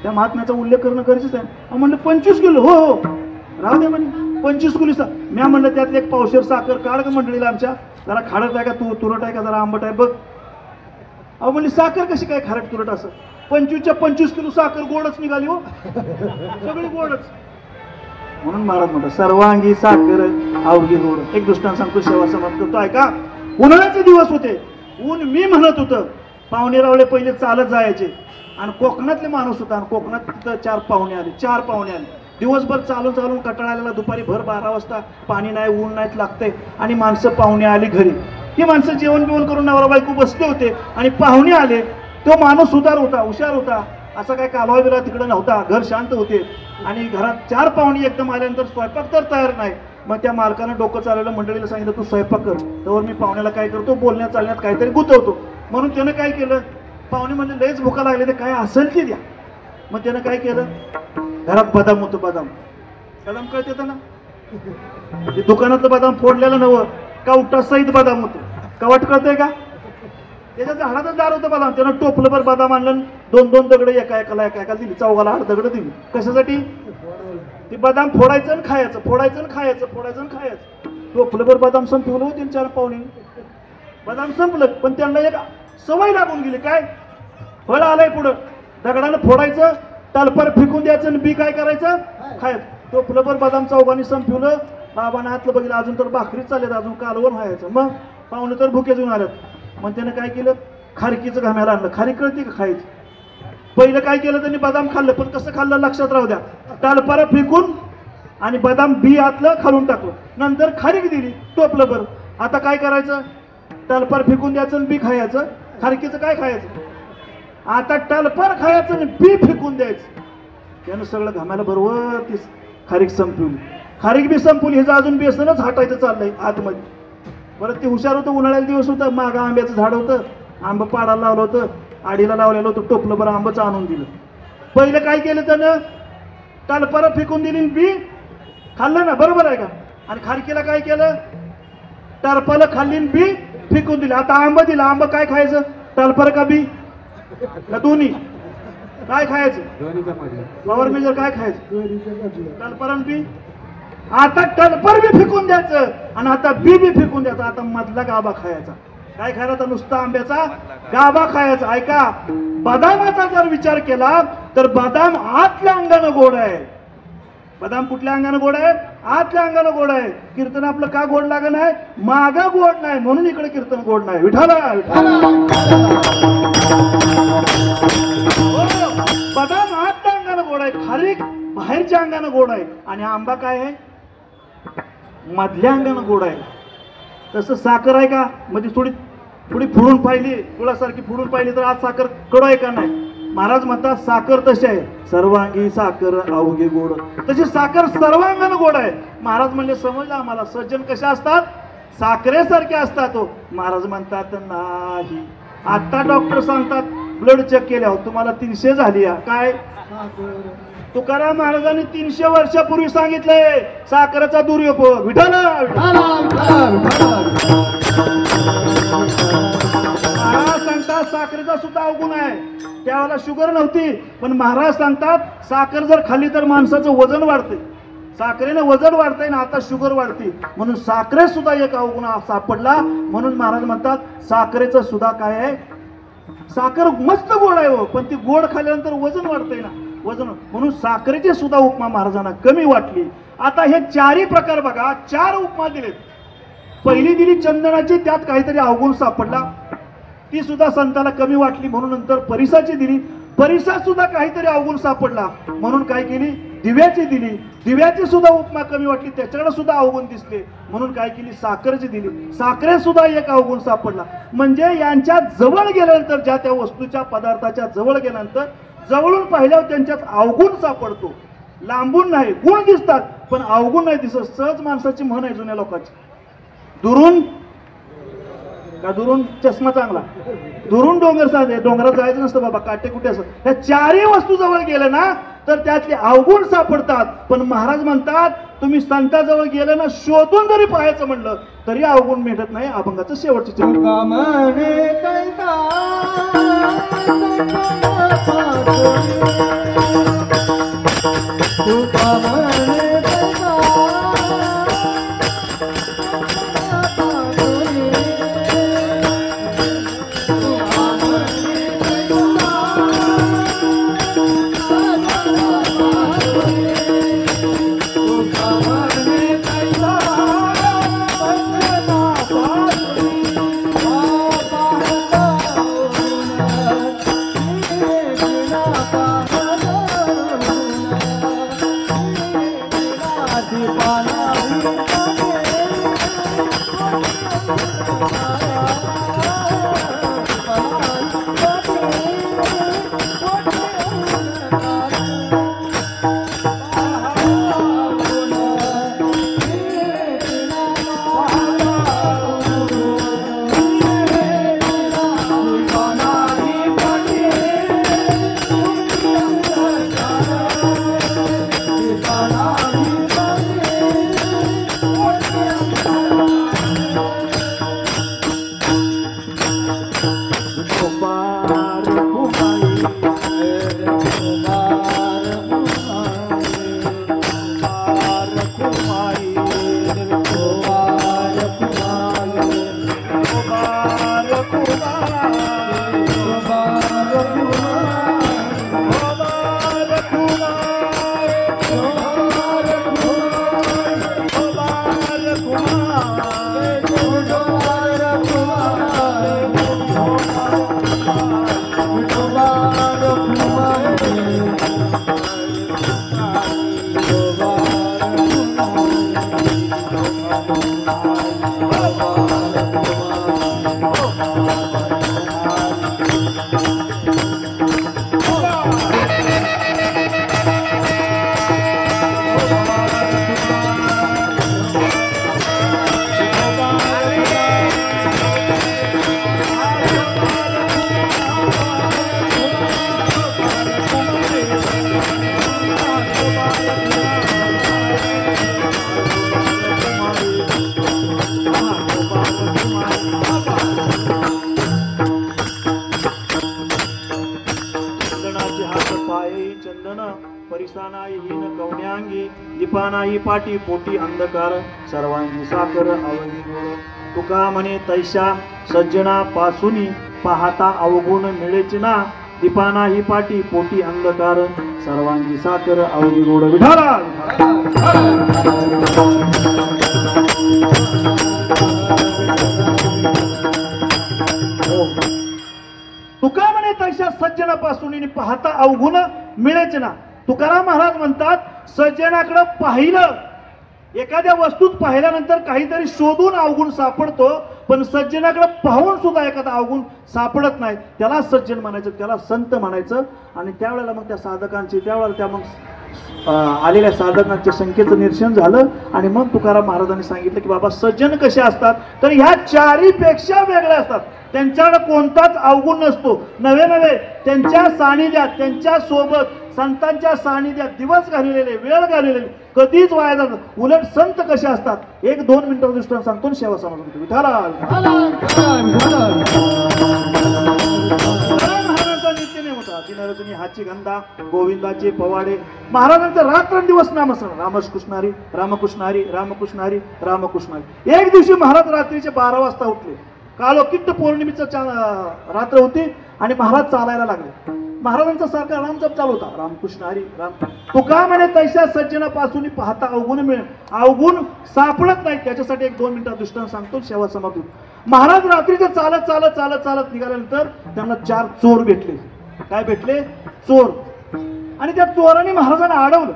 त्या महात्म्याचा उल्लेख करणं गरजेचं आहे. म्हणलं 25 किलो, हो हो राहू दे म्हणे 25 किलो. मी म्हणलं त्यातले एक पावशेर साखर काढ का मंडळीला आमच्या, जरा खारट आहे का तुरट आहे का जरा आंबट आहे बघ. अहो म्हणली साखर कशी काय खारट तुरट असं? 25च्या 25 किलो साखर गोडच निघाली हो, सगळी गोडच. म्हणून महाराज म्हणतात सर्वांगी साखर अवघी गोड. एक दृष्टांत सांगतो, सेवा समाप्त करतो ऐका. उन्हाळ्याचे दिवस होते, ऊन मी म्हणत होतं. पाहुणे रावळे पहिले चालत जायचे आणि कोकणातले माणूस होता आणि कोकणात तिथं 4 पाहुणे आले. दिवसभर चालून कंटाळा दुपारी भर 12 वाजता पाणी नाही, ऊन नाहीत लागते आणि माणसं पाहुणे आली घरी. ही माणसं जेवण बिवण करून नवरा बायको बसले होते आणि पाहुणे आले. तो माणूस हुशार होता, असा काय कालवा बिलवा तिकडे नव्हता. घर शांत होते आणि घरात 4 पाहुणे एकदम आल्यानंतर स्वयंपाक तर तयार नाही. मग त्या मालकानं डोकं चालवलं, मंडळीला सांगितलं तू स्वयंपाक कर, त्यावर मी पाहुण्याला काय करतो, बोलण्यात चालण्यात काहीतरी गुंतवतो. म्हणून त्यानं काय केलं, पाहुणे म्हणजे लयच भुका लागले ते काय असेल ते द्या. मग त्यानं काय केलं, घरात बदाम होतं, बदाम कळत येतं ना, दुकानातलं बदाम फोडलेलं नवं, कवटा सहित बदाम होतं. कवाट कळतंय का, त्याच्या झाडातच दार होतं बदाम. त्यानं टोपलं भर बदाम आणलं, 2-2 दगड एका दिली, चौघाला 8 दगड दिली. कशासाठी, ते बदाम फोडायचं आणि खायचं. टोपलं भर बदाम संपवलं होते 4 पाहुणे. बदाम संपलं पण त्यांना एक सवय लागून गेली. काय, फळ आलंय पुढं, दगडानं फोडायचं, तालपर फेकून द्यायचं आणि बी काय करायचं, खायचं. टोपलं भर बदाम चौघांनी संपवलं. बाबांना हातलं बघितलं, अजून तर भाकरी चालत, अजून कालवण व्हायचं. मग पाहुणे तर भुके घेऊन आल्यात. मग त्यानं काय केलं, खारकीचं घाम्याला आणलं. खारी कळते का खायचं. पहिलं काय केलं त्यांनी, बदाम खाल्लं, पण कसं खाल्लं लक्षात राहू द्या. तालपारा फेकून आणि बदाम बी आतलं खालून टाकलं. नंतर खारीक दिली टोपलं भर. आता काय करायचं, तालपार फेकून द्यायचं आणि बी खायचं. खारकीचं काय खायचं, आता तालपार खायचं आणि बी फेकून द्यायचं. त्यानं सगळं घामायला बरोबर ती खारीक संपवली. खारीक बी संपवली, ह्याचं अजून बेसनच हटायचं चाललंय आतमध्ये. बरं ते हुशार होतं, उन्हाळ्याचा दिवस होता, मागं आंब्याचं झाड होतं, आंबं पाडायला लावलं होतं, आडीला लावलेलं होतं, टोपलं बरं आंबाचं आणून दिलं. पहिलं काय केलं त्यानं, तालपारा फेकून दिली, बी खाल्लं ना, बरोबर आहे का. आणि खारकीला काय केलं, तालपाला खाल्ली, बी फेकून दिली. आता आंबा दिला, आंबा काय खायचं, तालपारा का बी का दोन्ही, काय खायचं, पॉवर मेजर काय खायचं, तालपारा बी. आता टलपर बी फेकून द्यायचं आणि आता बी फेकून द्यायचं. आता मधला गाभा खायचा. काय खायचा, नुसता आंब्याचा गाभा खायचा. ऐका, बदामाचा जर विचार केला तर बदाम आतल्या अंगानं गोड आहे. बदाम कुठल्या अंगानं गोड आहे, आतल्या अंगानं गोड आहे. कीर्तन आपलं का गोड लागण आहे, मागा गोड नाही म्हणून इकडे कीर्तन गोड नाही. विठाला बदाम आतल्या अंगानं गोड आहे, खारीक बाहेरच्या अंगानं अंगानं गोड आहे आणि आंबा काय आहे मधल्या अंगानं गोड आहे. तसं साखर आहे का म्हणजे थोडी थोडी फुडून पाहिली गुळासारखी फुडून पाहिली तर आज साखर कडू आहे का नाही. महाराज म्हणतात साखर तशी आहे सर्वांगी साखर अवघे गोड. तशी साखर सर्वांगानं गोड आहे. महाराज म्हणले समजलं आम्हाला सज्जन कशा असतात साखरेसारखे असतात. महाराज म्हणतात नाही. आता डॉक्टर सांगतात ब्लड चेक केल्यावर तुम्हाला 300 झाली काय. तुकाराम महाराजांनी 300 वर्षापूर्वी सांगितलंय साखरेचा दुरुपयोग. विठ्ठल महाराज सांगतात साखरेचा सुद्धा अवगुण आहे. त्यावेळेला शुगर नव्हती पण महाराज सांगतात साखर जर खाल्ली तर माणसाचं वजन वाढते. साखरेने वजन वाढतंय ना आता शुगर वाढते म्हणून साखरेत सुद्धा एक अवगुण सापडला. म्हणून महाराज म्हणतात साखरेचं सुद्धा काय आहे साखर मस्त गोड आहे हो पण ती गोड खाल्ल्यानंतर वजन वाढतंय ना वजन म्हणून साखरेची सुद्धा उपमा महाराजांना कमी वाटली. आता हे चारही प्रकार बघा 4 उपमा दिलेत. पहिली दिली चंदनाची त्यात काहीतरी अवगुण सापडला ती सुद्धा संताला कमी वाटली म्हणून नंतर परिसाची दिली. परिसात सुद्धा काहीतरी अवगुण सापडला म्हणून काय केली दिव्याची दिली. दिव्याची सुद्धा उपमा कमी वाटली त्याच्याकडे सुद्धा अवगुण दिसले म्हणून काय केली साखरेची दिली. साखरेत सुद्धा एक अवगुण सापडला. म्हणजे यांच्या जवळ गेल्यानंतर ज्या त्या वस्तूच्या पदार्थाच्या जवळ गेल्यानंतर जवळून पाहिल्यावर त्यांच्यात अवगुण सापडतो. लांबून नाही गुण दिसतात पण अवगुण नाही दिसत. सहज माणसाची म्हण आहे जुन्या लोकांची दुरून का दुरून चष्मा चांगला दुरून डोंगर साधे डोंगरात जायचं नसतं बाबा काटे कुठे असं. ह्या 4ही वस्तू जवळ गेले ना तर त्यातले अवगुण सापडतात. पण महाराज म्हणतात तुम्ही संताजवळ गेले ना शोधून जरी पाहायचं म्हणलं तरी अवगुण भेटत नाही. अभंगाचं शेवटची दीपानाही पाटी पोटी अंधकार सर्वांगी साखर अवघी गोड. तुका म्हणे तैशा सज्जना पासूनी पाहता अवगुण मिळेच ना. दीपानाही पाटी पोटी अंधकार सर्वांगी साखर अवघी गोड. विठाला तुका म्हणे तैशा सज्जनापासून पाहता अवगुण मिळेच ना. तुकाराम महाराज म्हणतात सज्जनाकडे पाहिलं, एखाद्या वस्तूत पाहिल्यानंतर काहीतरी शोधून अवगुण सापडतो, पण सज्जनाकडे पाहून सुद्धा एखादा अवगुण सापडत नाही, त्याला सज्जन म्हणायचं, त्याला संत म्हणायचं. आणि त्यावेळेला मग त्या साधकांची, त्यावेळेला त्या मग आलेल्या साधकांच्या संख्येचं निरसन झालं. आणि मग तुकाराम महाराजांनी सांगितलं की बाबा सज्जन कसे असतात, तर ह्या चारीपेक्षा वेगळे असतात. त्यांच्याकडे कोणताच अवगुण नसतो. नवे त्यांच्या सानिध्यात, त्यांच्या सोबत, संतांच्या सानिध्यात दिवस घालवलेले, वेळ घालवलेले कधीच वाया जातात. उलट संत कसे असतात, 1-2 मिनिटांच्या दृष्टीने सांगतो, सेवा समाज महाराजांचा नित्यनेम होता. दिनरजनी हाची गंधा, गोविंदाचे पवाडे, महाराजांचं रात्रंदिवस नामस्मरण, रामकृष्ण हरी, रामकृष्ण हरी, रामकृष्ण हरी, रामकृष्ण हरी. एक दिवशी महाराज रात्रीचे 12 वाजता उठले. काळोखिट्ट पौर्णिमेचं रात्र होती आणि महाराज चालायला लागले. महाराजांचा सारखा रामजप चालू होता, रामकृष्ण हरी राम. तुका म्हणे तैशा सज्जनापासून पाहता अवगुण मिळेल, अवगुण सापडत नाही. त्याच्यासाठी 1-2 मिनिटात दृष्टांत सांगतो, सेवा समाप्त. महाराज रात्रीचे चालत चालत चालत चालत निघाल्यानंतर त्यांना 4 चोर भेटले. काय भेटले? चोर. आणि त्या चोरांनी महाराजांना अडवलं.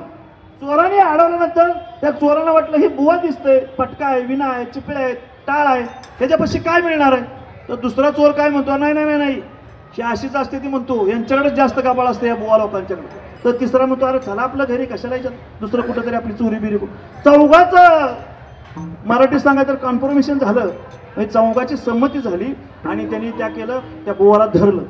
चोरांनी अडवल्यानंतर त्या चोरांना वाटलं हे बुवा दिसतंय, पटका आहे, विना आहे, चिपळे आहेत, टाळ आहे, त्याच्यापाशी काय मिळणार आहे. तर दुसरा चोर काय म्हणतो, नाही नाही नाही, ही अशीच असते ती म्हणतो, यांच्याकडेच जास्त काबाळ असते या बुवा लोकांच्याकडे. तर तिसरा म्हणतो अरे चला आपल्या घरी, कशाला याच्यात दुसरं कुठं तरी आपली चोरी बिरी. चौघाचं मराठी सांगायचं तर कॉन्फर्मेशन झालं, चौघाची संमती झाली आणि त्यांनी त्या केलं, त्या बुवाला धरलं.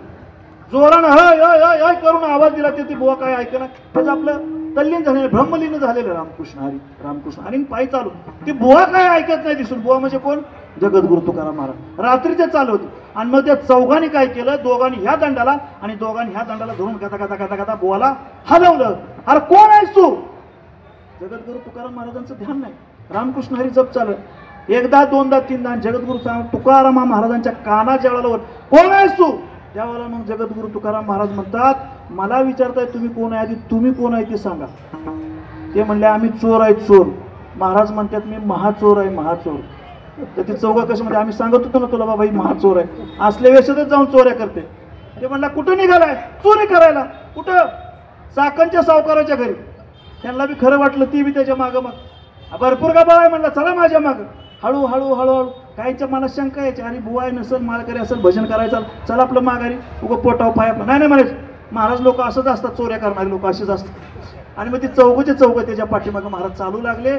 जोरानं हय हय हय करून आवाज दिला, ते बुवा काय ऐकलं, त्याचं आपलं तल्लीन झालेलं, ब्रह्मलीन झालेलं, रामकृष्ण हरी रामकृष्ण. आणि पायी चालू, ती बुवा काय ऐकत नाही दिसून. बुवा म्हणजे कोण? जगद्गुरु तुकाराम महाराज. रात्रीचे चालू होते. आणि मग त्या चौघांनी काय केलं, दोघांनी ह्या दंडाला आणि दोघांनी ह्या दंडाला धरून गाता गाता गाता गाता बुवाला हलवलं. अरे कोण आहेस तू? जगद्गुरु तुकाराम महाराजांचं ध्यान नाही, रामकृष्ण हरी जप चालू. 1दा 2दा 3दा जगद्गुरु तुकाराम महाराजांच्या काना ज्यावेळेला कोण आहेस तू, त्यावेळेला मग जगद्गुरु तुकाराम महाराज म्हणतात, मला विचारताय तुम्ही कोण आहे, आधी तुम्ही कोण आहे ते सांगा. ते म्हणले आम्ही चोर आहेत, चोर. महाराज म्हणतात मी महाचोर आहे, महाचोर. तर ते चौघा कसे म्हणजे आम्ही सांगत होतो ना तुला बाबा ही महाचोर आहे, असल्या वेळेसच जाऊन चोऱ्या करते. ते म्हणला कुठं निघालाय चोरी करायला? कुठं? चाकणच्या सावकाराच्या घरी. त्यांना बी खरं वाटलं, ती बी त्याच्या मागं मग भरपूर गाबाळ आहे. म्हणला चला माझ्या मागं. हळूहळू हळूहळू काहीच्या मनात शंका यायची, अरे बुवा नसल, माळकरी असेल, भजन करायचं, चला आपलं माघारी, उगं पोटाव पाय आपलं. नाही नाही म्हणायचं, महाराज लोक असंच असतात, चोऱ्या करणारे लोक असेच असतात. आणि मग ती चौघचे चौघ त्याच्या पाठीमागं महाराज चालू लागले.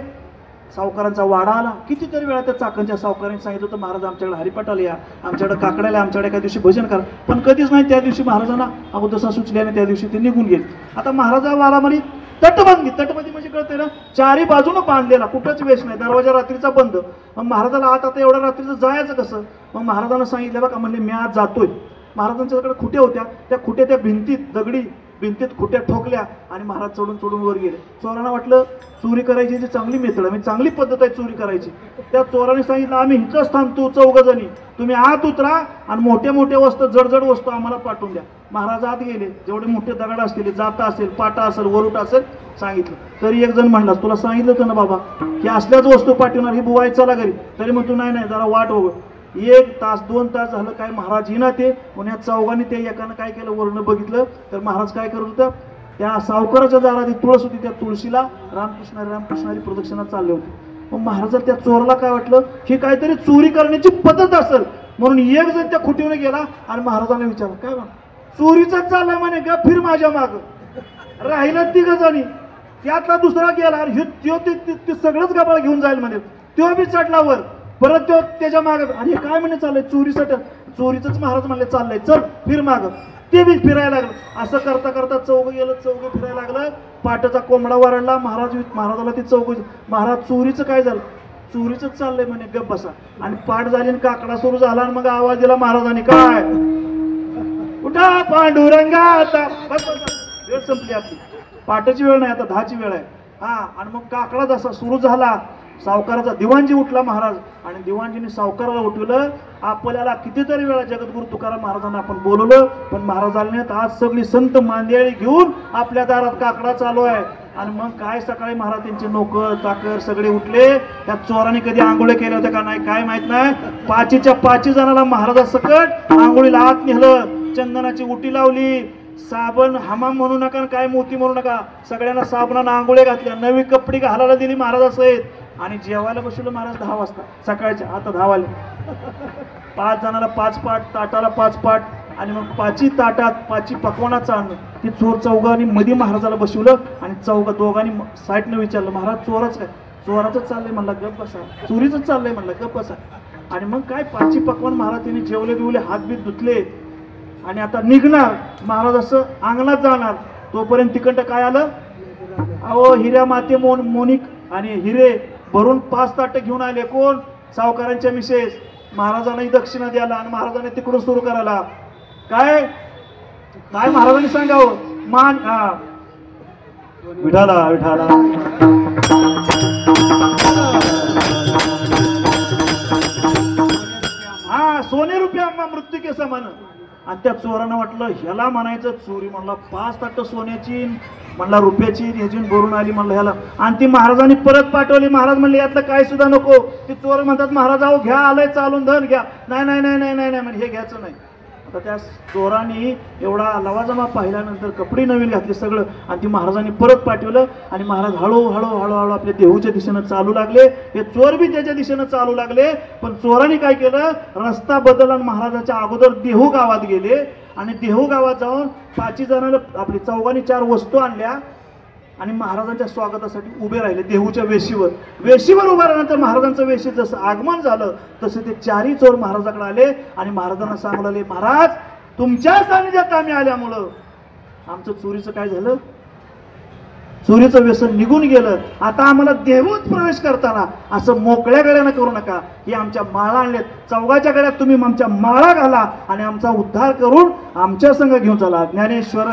सावकारांचा वाडा आला. कितीतरी वेळा त्या चाकणच्या सावकारांनी सांगितलं होतं महाराज आमच्याकडे हरिपाठाला या, आमच्याकडे काकड्याला, आमच्याकडे एका दिवशी भजन करा, पण कधीच नाही. त्या दिवशी महाराजांना अगोदर सुचल्याने त्या दिवशी ते निघून गेले. आता महाराजा वाडामध्ये तटबंदी, तटबंदी म्हणजे कळते ना, चारी बाजूनं बांधलेला, कुठंच वेश नाही, दरवाजा रात्रीचा बंद. मग महाराजाला आता एवढ्या रात्रीचं जायचं कसं? मग महाराजांना सांगितलं बघा, म्हणले मी आज जातोय. महाराजांच्याकडे खुट्या होत्या, त्या खुट्या त्या भिंतीत, दगडी भिंतीत खुट्या ठोकल्या आणि महाराज चढून चढून वर गेले. चोरांना वाटलं चोरी करायची जी चांगली मेथड आहे, म्हणजे चांगली पद्धत आहे चोरी करायची. त्या चोरांनी सांगितलं आम्ही इथंच थांबतो, 4 जणी, तुम्ही आत उतरा आणि मोठ्या मोठ्या वस्तू, जडजड वस्तू आम्हाला पाठवून द्या. महाराज आत गेले. जेवढे मोठे दगड असतील, जाता असेल, पाटा असेल, वरुट असेल, सांगितलं. तरी एक जण म्हणला तुला सांगितलं होतं ना बाबा की असल्याच वस्तू पाठवणार, ही बुवाय चला घरी. तरी मग तू नाही नाही जरा वाट बघ. 1 तास 2 तास झालं, काय महाराज येईना. ते पण या चौघांनी ते एकानं काय केलं, वरनं बघितलं तर महाराज काय करत होतं, त्या सावकाराच्या दारात तुळस होती, त्या तुळशीला रामकृष्ण हरी प्रदक्षिणा चालले होते. मग महाराजाला त्या चोराला काय वाटलं, ही काहीतरी चोरी करण्याची पद्धत असेल, म्हणून एक जण त्या खुटीने गेला आणि महाराजांना विचारलं काय म्हण, चोरीचाच चाललाय म्हणे, ग फिर माझ्या माग. राहिलं 3 जणी, त्यातला दुसरा गेला आणि ते सगळंच गबाळ घेऊन जाईल म्हणे. तो बी चढला वर, परत तो त्याच्या मागे. आणि काय म्हणे चाललंय, चोरीच महाराज म्हणले चाललंय, चल फिर माग. ते बी फिरायला लागलं. असं करता करता चौघ गेलं, चौघ फिरायला लागलं. पाटाचा कोंबडा वरडला. महाराजाला ती चौघ, महाराज चोरीचं काय झालं, चोरीच चाललंय म्हणे, गप बसा. आणि पाठ झाली आणि काकडा सुरू झाला आणि मग आवाज दिला महाराजांनी, काय उठा पांडुरंगा. आता बस वेळ संपली आपली, पाटाची वेळ नाही, आता 10ची वेळ आहे. हा, आणि मग काकडा जसा सुरू झाला, सावकाराचा दिवाणजी उठला महाराज, आणि दिवाणजीने सावकाराला उठवलं. आपल्याला कितीतरी वेळा जगद्गुरु तुकाराम महाराजांना आपण बोलवलं, पण महाराजांनी आज सगळी संत मांदियाळी घेऊन आपल्या दारात काकडा चालू आहे. आणि मग काय सकाळी महाराज त्यांचे नोकर चाकर सगळे उठले. त्या चोरांनी कधी आंघोळ्या केल्या होत्या का नाही काय माहित नाही. 5च्या 5 जणाला महाराजा सकट आंघोळीला आत नेलं, चंदनाची उटी लावली, साबण हमाम म्हणू नका आणि काय मोती म्हणू नका, सगळ्यांना साबणानं आंघोळ्या घातल्या, नवी कपडे घालायला दिली महाराज असं आणि जेवायला बसवलं महाराज 10 वाजता सकाळच्या. आता 10 वाजले. 5 जणाला 5 पाट, ताटाला 5 पाट आणि मग 5ही ताटात 5ही पकवानाचं अन्न. ते चोर चौघांनी मध्ये महाराजाला बसवलं आणि दोघांनी साईडनं विचारलं, महाराज चोरच काय? चोराचंच चाललंय म्हणला, गप बसा. चोरीचंच चाललंय म्हणलं, गप बसा. आणि मग काय 5ही पकवान महाराज त्यांनी जेवले बिवले, हात बीत धुतले आणि आता निघणार महाराज असं अंगणात जाणार. तोपर्यंत तिकडं काय आलं, अहो हिऱ्या माते मोनिक आणि हिरे भरून 5 ताटं घेऊन आले. कोण? सावकारांच्या मिसेस. महाराजांनी दक्षिणा द्यायला आणि महाराजांनी तिकडून सुरू करायला. काय काय महाराजांनी सांगावं, मान विठाला विठाला. हा सोने रुपया मृत्यू के समान. आणि त्या चोरानं वाटलं ह्याला म्हणायचं चोरी, म्हणला 5 ताटं सोन्याची म्हणला रुपयाची ह्याची भरून आली म्हणलं ह्याला. आणि ती महाराजांनी परत पाठवली. महाराज म्हणले यातलं काय सुद्धा नको. ते चोर म्हणतात महाराज अहो घ्या, आलंय चालून धन घ्या. नाही नाही नाही नाही नाही नाही म्हणजे हे घ्यायचं नाही. आता त्या चोरांनी एवढा लवाजमा पाहिल्यानंतर कपडे नवीन घातले सगळं आणि ती महाराजांनी परत पाठवलं आणि महाराज हळूहळू हळूहळू आपल्या देहूच्या दिशेनं चालू लागले. हे चोर बी त्याच्या दिशेनं चालू लागले. पण चोरांनी काय केलं, रस्ता बदलला आणि महाराजाच्या अगोदर देहू गावात गेले आणि देहू गावात जाऊन 5 जणांना आपली चौघांनी 4 वस्तू आणल्या आणि महाराजांच्या स्वागतासाठी उभे राहिले देहूच्या वेशीवर. वेशीवर उभा राहिल्यानंतर महाराजांचं वेशीत जसं आगमन झालं तसे ते 4ही चोर महाराजाकडे आले आणि महाराजांना सांगू लागले, महाराज तुमच्या सानिध्यात आम्ही आल्यामुळं आमचं चोरीचं काय झालं, चोरीचं व्यसन निघून गेलं. आता आम्हाला देहूत प्रवेश करताना असं मोकळ्या गळ्यानं करू नका. ही आमच्या माळा आणल्यात, चौघाच्या गळ्यात तुम्ही आमच्या माळा घाला आणि आमचा उद्धार करून आमच्या संघ घेऊन चला. ज्ञानेश्वर